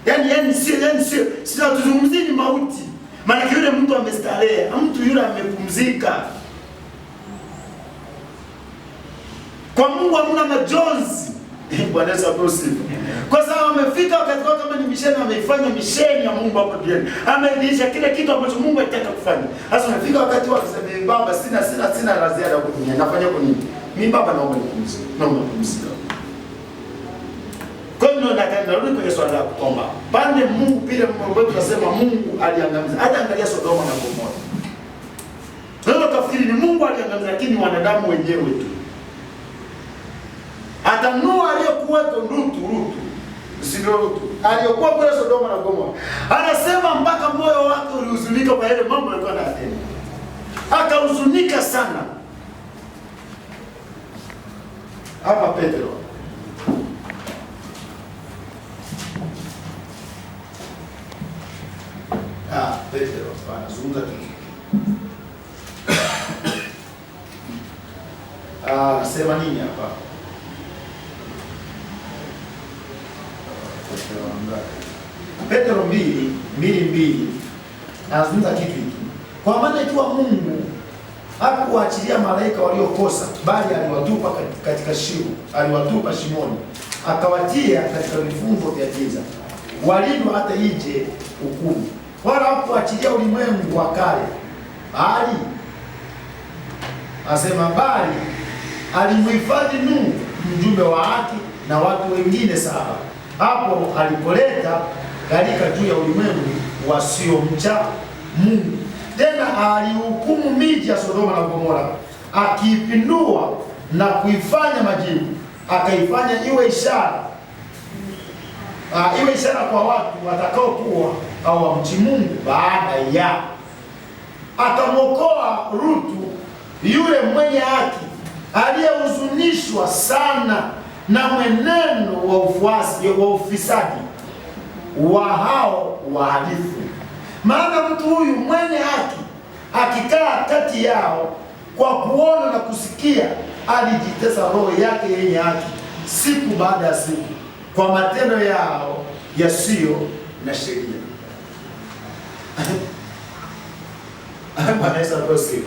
Yaani sio tuzungumzie ni mauti. Maana yule mtu amestarehe, mtu yule amepumzika. Kwa Mungu hamna majonzi. Bwana Yesu asifiwe. Kwa sababu amefika wakati wake, kama ni misheni ameifanya misheni ya Mungu hapo duniani. Amedhihirisha kile kitu ambacho Mungu alitaka kufanya. Sasa amefika wakati wake sasa, baba sina la ziada huko duniani. Nafanya kwa nini? Mimi baba naomba nipumzike. Naomba nipumzike. Kwa hiyo narudi kwenye swali la kuomba. Pande Mungu pile Mungu tunasema Mungu aliangamiza. Hata angalia Sodoma na Gomora. Wewe kafikiri ni Mungu aliangamiza, lakini wanadamu wenyewe tu. Hata Noa aliyekuwa Lutu, sio Lutu, aliyokuwa kule Sodoma na Gomora. Anasema mpaka moyo wake ulihuzunika kwa yale mambo yalikuwa yanatenda. Akahuzunika sana. Hapa Petro. Petro anazungumza kitu. Sema nini hapa? Petro 2:2 anazungumza kitu hiki. Kwa maana ikiwa Mungu hakuachilia malaika waliokosa, bali aliwatupa katika shimo, aliwatupa shimoni, akawatia katika vifungo vya giza, walindwa hata ije hukumu. Wala hakuachilia ulimwengu wa kale, bali asema bali alimhifadhi Nuhu, mjumbe wa haki, na watu wengine 7, hapo alipoleta gharika juu ya ulimwengu wasiomcha Mungu. Tena alihukumu miji ya Sodoma na Gomora, akiipindua na kuifanya majivu, akaifanya iwe ishara kwa watu watakaokuwa au wamchi Mungu baada ya. Akamwokoa Lutu, yule mwenye haki aliyehuzunishwa sana na mwenendo wa ufisadi wa hao wahalifu. Maana mtu huyu mwenye haki akikaa kati yao, kwa kuona na kusikia, alijitesa roho yake yenye haki siku baada ya siku kwa matendo yao yasiyo na sheria. Bwana Yesu asifiwe.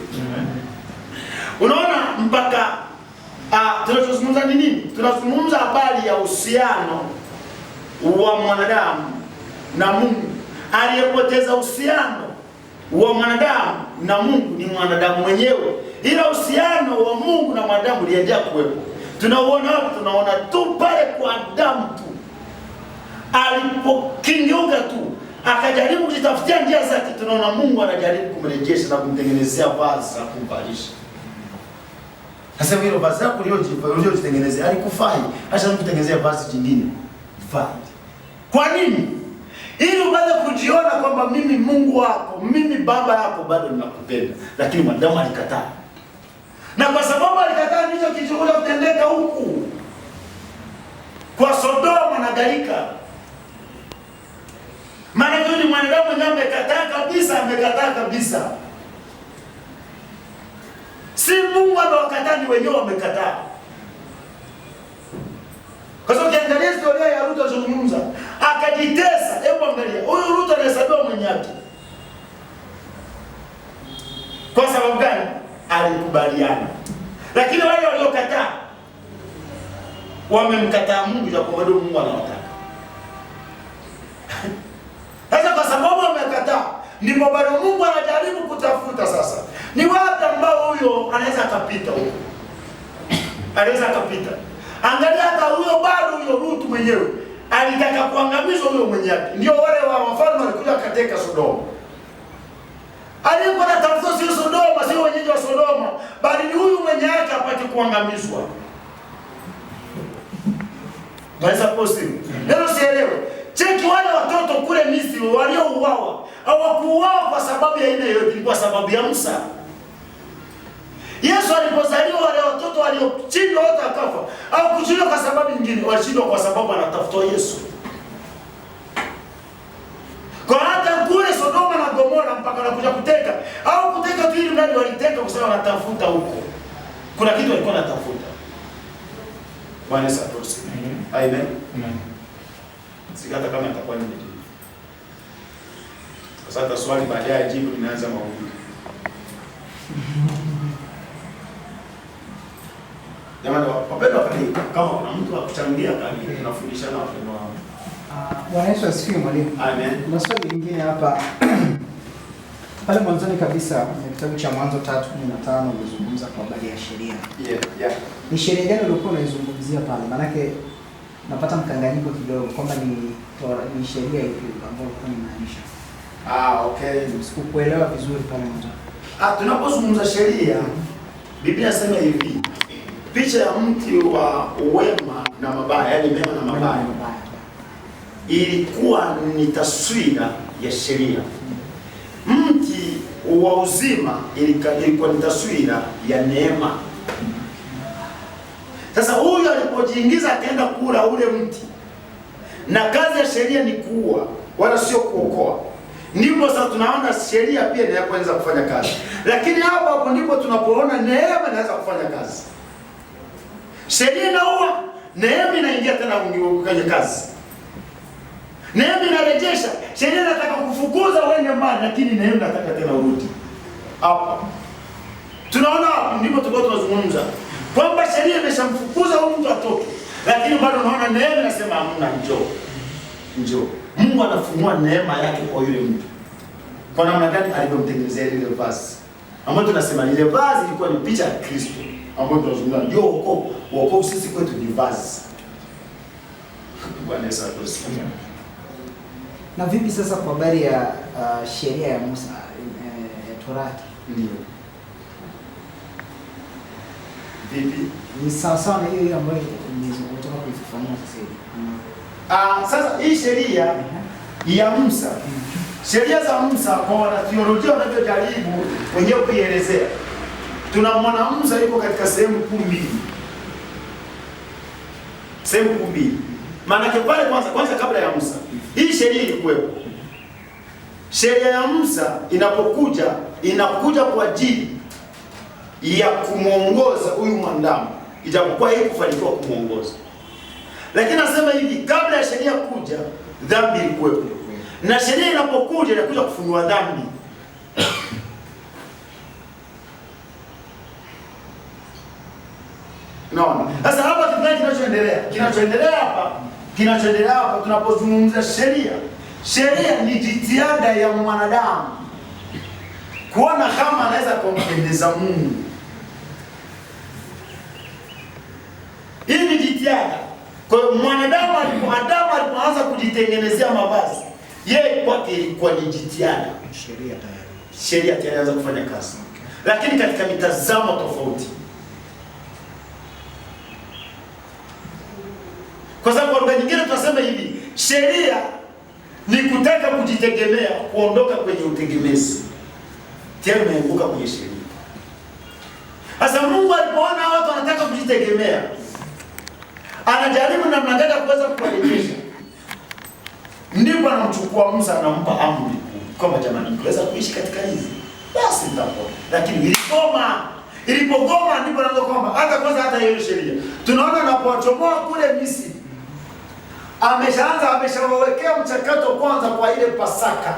Unaona mpaka tunachozungumza ni nini? Tunazungumza habari ya uhusiano wa mwanadamu na Mungu. Aliyepoteza uhusiano wa mwanadamu na Mungu ni mwanadamu mwenyewe. Ila uhusiano wa Mungu na mwanadamu uliendelea kuwepo. Tunauona wapi? Tunaona tu pale kwa Adamu tu. Alipokingeuka tu, akajaribu kujitafutia njia zake, tunaona Mungu anajaribu kumrejesha na kumtengenezea vazi la kumvalisha. Sasa hilo vazi lako uliyojitengenezea alikufai, acha kutengenezea vazi jingine. Fai. Kwa nini? Ili uweze kujiona kwamba mimi Mungu wako, mimi baba yako bado ninakupenda. Lakini mwanadamu alikataa. Na kwa sababu alikataa, ndicho kilichokuja kutendeka huku kwa Sodoma na gharika. Maana yule mwanadamu mwenyewe amekataa kabisa. Si Mungu amewakataa, ni wenyewe wamekataa. Kwa sababu ukiangalia historia ya Lutu alizungumza, akajitesa. Hebu angalia, huyu Lutu anahesabiwa mwenye haki. Kwa sababu gani? Alikubaliana. Lakini wale waliokataa wamemkataa Mungu, ya kwamba ndio Mungu anawataka. Sasa kwa sababu wamekataa, ndipo bado Mungu anajaribu kutafuta sasa. Ni wapi ambao huyo anaweza akapita huko? Anaweza akapita. Angalia hata huyo bado huyo Lutu mwenyewe alitaka kuangamizwa huyo mwenye haki. Ndio wale wa wafalme walikuja kateka Sodoma. Alikuwa anatafuta sio Sodoma, sio wenyeji wa Sodoma, bali ni huyu mwenye haki apate kuangamizwa. Basi positive. Leo sielewe. Cheki wale watoto kule Misri waliouawa. Hawakuuawa kwa sababu ya aina yoyote, kwa sababu ya Musa. Yesu alipozaliwa wale watoto walioshindwa wote akafa. Au kushindwa kwa sababu nyingine, walishindwa kwa sababu anatafuta Yesu. Kwa hata kule Sodoma na Gomora mpaka wanakuja kuteka. Au kuteka tu ili mradi waliteka kwa sababu wanatafuta huko. Kuna kitu walikuwa wanatafuta. Bwana Yesu asifiwe. Amen. Sikata kama atakuwa ni nini. Sasa swali baadaye jibu linaanza mahubiri. Jamani wapendwa, kama kuna mtu akuchangia kani tunafundishana wapendwa wangu. Bwana Yesu asifiwe mwalimu. Amen. Kuna swali lingine hapa. Pale mwanzoni kabisa ya kitabu cha Mwanzo 3:15 unazungumza kwa habari ya sheria. Yeah. Ni sheria gani ulikuwa unaizungumzia pale? Manake napata mkanganyiko kidogo kwamba ni sheria ipi ambayo ulikuwa unamaanisha. Okay. Sikukuelewa vizuri pale mwanzo. Tunapozungumza sheria, Biblia inasema hivi. Picha ya mti wa wema na mabaya, yani mema na mabaya, ilikuwa ni taswira ya sheria. Mti wa uzima ilikuwa ni taswira ya neema. Sasa huyu alipojiingiza akaenda kula ule mti, na kazi ya sheria ni kuua wala sio kuokoa. Ndipo sasa tunaona sheria pia inaweza kufanya kazi. Lakini hapo ndipo tunapoona neema inaweza kufanya kazi. Sheria inaua, neema inaingia tena kwenye kazi. Neema inarejesha. Sheria inataka kufukuza uende mbali, lakini neema inataka tena urudi. Hapa tunaona ndipo tulikuwa tunazungumza kwamba sheria imeshamfukuza huyu mtu atoke, lakini bado unaona neema inasema hamna, njoo. Mungu anafumua neema yake kwa yule mtu. Kwa namna gani? Alivyomtengenezea ile vazi. Ambapo tunasema ile vazi ilikuwa ni picha ya Kristo. Ambapo tunazungumza ndio wokovu sisi kwetu ni vazi. Bwana Yesu asifiwe. Na vipi sasa kwa habari ya sheria ya Musa, Torati? Ndio. Vipi? Ni sawa na hiyo ambayo nimetoka kuifafanua sasa hivi. Sasa hii sheria ya Musa, sheria za Musa kwa wanatheolojia wanavyojaribu wenyewe kuielezea, tunamwona Musa yuko katika sehemu kuu mbili. Maana pale kwanza kabla ya Musa, hii sheria ilikuwepo. Sheria ya Musa inakuja kwa ajili ya kumuongoza huyu mwanadamu, ijapokuwa yeye kufanikiwa kumuongoza. Lakini nasema hivi, kabla ya sheria kuja, dhambi ilikuwepo. Na sheria inapokuja inakuja kufunua dhambi. Naona. Sasa hapa kinachoendelea hapa tunapozungumza sheria. Sheria ni jitihada ya mwanadamu kuona kama anaweza kumpendeza Mungu. Hii ni jitihada. Kwa hiyo mwanadamu alipoanza kujitengenezea mavazi, yeye kwake ilikuwa ni jitihada. Sheria tayari inaanza kufanya kazi. Lakini katika mitazamo tofauti. Kwa sababu kwa lugha nyingine tunasema hivi, sheria ni kutaka kujitegemea, kuondoka kwenye utegemezi. Tayari umeanguka kwenye sheria. Sasa Mungu alipoona watu wanataka kujitegemea, anajaribu namna gani kuweza kuwarejesha. Ndipo anamchukua Musa, anampa amri kwamba jamani, mkiweza kuishi katika hizi basi mtakuwa. Lakini ilipogoma ndipo anaanza kwamba hata hiyo sheria. Tunaona anapowachomoa kule Misri, ameshawawekea mchakato kwanza kwa ile Pasaka.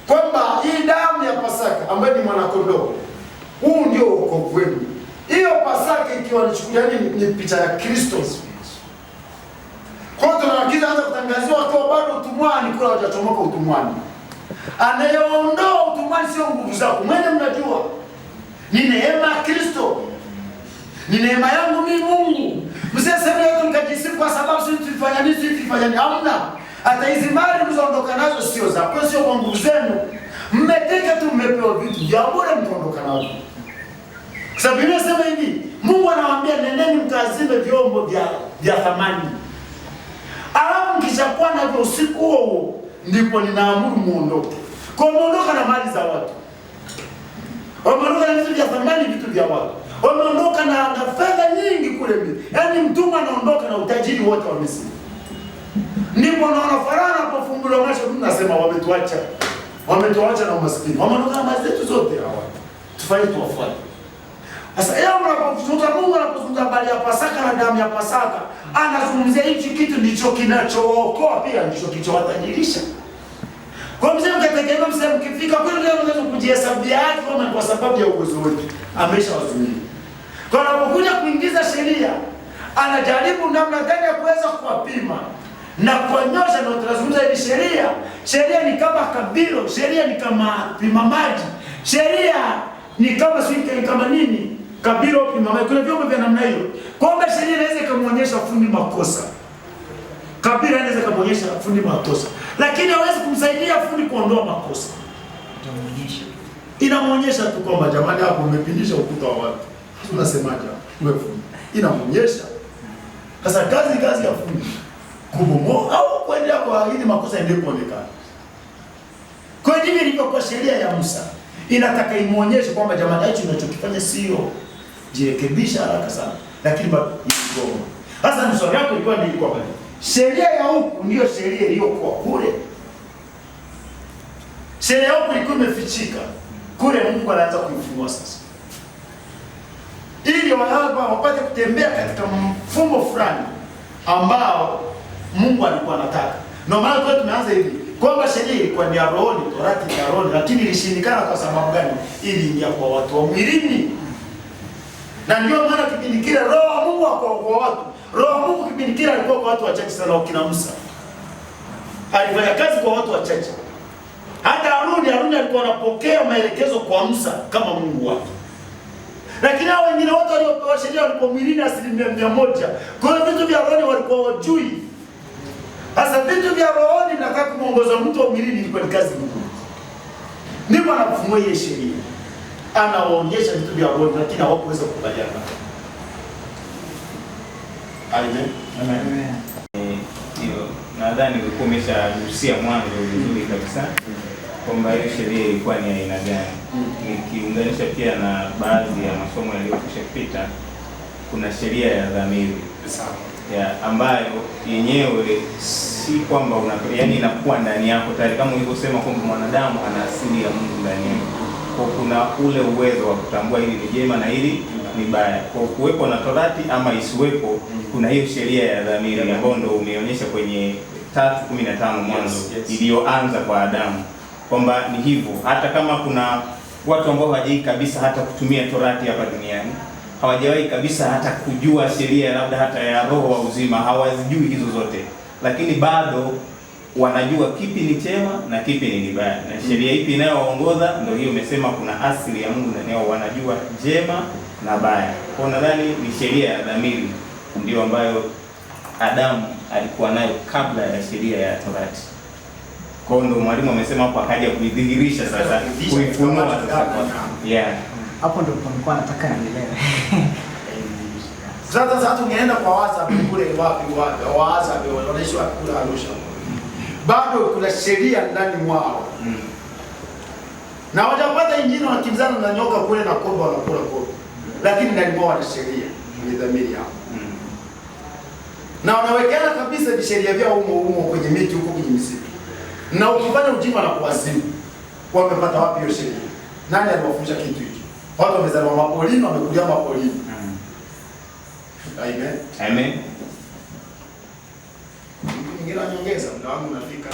Kwamba hii damu ya Pasaka ambayo ni mwanakondoo, huu ndio wokovu wenu. Hiyo Pasaka ikiwa ni picha ya Kristo. Kwa hiyo tunawakiza anza kutangaziwa kwa bado utumwani, kula hajachomoka utumwani. Anayeondoa utumwani sio nguvu zako. Mwenye mnajua ni neema ya Kristo. Ni neema yangu mimi Mungu. Msiseme yote mkajisifu kwa sababu sisi tulifanya nini, hamna. Hata hizi mali mlizoondoka nazo sio zako, sio kwa nguvu zenu. Mmeteka tu, mmepewa vitu vya bure mkaondoka nazo. Sababu Biblia inasema hivi, Mungu anawaambia nendeni mkazime vyombo vya thamani. Alafu mkishakuwa navyo usiku huo ndipo ninaamuru muondoke. Kwa muondoka na mali za watu. Muondoka na vitu vya thamani, vitu vya watu. Wameondoka na fedha nyingi kule Misri. Yaani mtumwa anaondoka na utajiri wote wa Misri. Ndipo naona Farao anapofumbua macho, tunasema wametuacha. Wametuacha na umaskini. Wameondoka na mali zetu zote hawa. Tufanye tuwafuate. Sasa leo mnapozungumza Mungu anapozungumza habari ya Pasaka na damu ya Pasaka, anazungumzia hichi kitu ndicho kinachookoa, pia ndicho kilichowatajirisha. Kwa mzee mkategemea msema mkifika kule ndio mnaweza kujihesabia yake kama kwa sababu ya uwezo wetu. Ameshawazuia. Kwa anapokuja kuingiza sheria, anajaribu namna gani ya kuweza kuwapima na kuonyesha. Na tunazungumza hii sheria. Sheria ni kama kabilo, sheria ni kama pima maji. Sheria ni kama swiki kama nini? Kabilo pima maji. Kuna vyombo vya namna hiyo. Kwamba sheria inaweza kumuonyesha fundi makosa. Kabila inaweza kumuonyesha fundi makosa. Lakini hawezi kumsaidia fundi kuondoa makosa. Inamuonyesha tu kwamba jamani, hapo umepindisha ukuta wa watu. Tunasemaje? Wewe fundi. Inamuonyesha. Sasa kazi ya fundi kubomoa au kuendelea kwa ili makosa endelee kuonekana. Kwa hivyo ilivyokuwa sheria ya Musa inataka imuonyeshe kwamba jamani, hicho unachokifanya sio, jirekebisha haraka sana, lakini bado iligoma. Sasa mswali wako ilikuwa bali sheria ya huku ndio sheria iliyokuwa kule. Sheria huku ilikuwa imefichika kule, Mungu anaanza kuifunua sasa, ili wapate kutembea katika mfumo fulani ambao Mungu alikuwa anataka. Ndio maana kwa tumeanza hivi kwamba sheria ilikuwa ni Aroni, Torati ya Aroni, lakini ilishindikana kwa sababu gani? Iliingia kwa watu wa mwilini. Na ndio maana kipindi kile roho wa Mungu kwa watu. Roho wa Mungu kipindi kile alikuwa kwa watu wachache sana, wakina Musa. Alifanya kazi kwa watu wachache. Hata Aroni alikuwa anapokea maelekezo kwa Musa kama Mungu wake. Lakini hao wengine wote waliopewa sheria walikuwa mwilini 100%. Kwa hiyo vitu vya Aroni walikuwa wajui. Sasa vitu vya rohoni nataka kumuongoza mtu wa mwilini ilikuwa ni kazi ngumu. Ndipo anafungua ile sheria. Anawaonyesha vitu vya rohoni lakini hawakuweza kukubaliana. Amen. Amen. Ndio, nadhani ulikuwa umeshagusia mwanzo vizuri kabisa kwamba ile sheria ilikuwa ni aina gani. Nikiunganisha pia na baadhi ya masomo yaliyokwisha kupita, kuna sheria ya dhamiri. Sawa. Ya ambayo yenyewe si kwamba yaani inakuwa ndani yako tayari, kama ulivyosema kwamba mwanadamu ana asili ya Mungu ndani yake. Kwa kuna ule uwezo wa kutambua hili ni jema na hili ni baya. Kwa kuwepo na Torati ama isiwepo, kuna hiyo sheria ya dhamiri ambayo ndio umeonyesha kwenye 3:15 mwanzo, iliyoanza kwa Adamu, kwamba ni hivyo. Hata kama kuna watu ambao hawajui kabisa hata kutumia Torati hapa duniani, hawajawahi kabisa hata kujua sheria labda hata ya roho wa uzima, hawazijui hizo zote, lakini bado wanajua kipi ni chema na kipi ni kibaya, na sheria ipi inayoongoza. Ndio hiyo umesema kuna asili ya Mungu ndani yao, wanajua jema na baya. Kwa nadhani ni sheria ya dhamiri ndio ambayo Adamu alikuwa nayo kabla ya sheria ya Torati. Kwa hiyo ndio mwalimu amesema hapo, akaja kuidhihirisha sasa, kuifunua sasa. Yeah. Hapo ndio nilikuwa nataka nielewe. Sasa tungeenda kwa WhatsApp kule wapi WhatsApp wanaishi wapi kule Arusha. Bado kuna sheria ndani mwao. Na hawajapata injili, wanakimbizana na nyoka kule na kombo wanakula kombo. Lakini ndani mwao wana sheria, ni dhamiri yao. Na wanawekana kabisa sheria vyao humo kwenye miti huko kwenye misitu. Na ukifanya ujinga na kuwazimu, wamepata wapi hiyo sheria? Nani aliwafunza kitu hicho? Watu wamezaliwa mapolini, wamekulia mapolini. Amen. Amen. Ngira nyongeza, muda wangu unafika.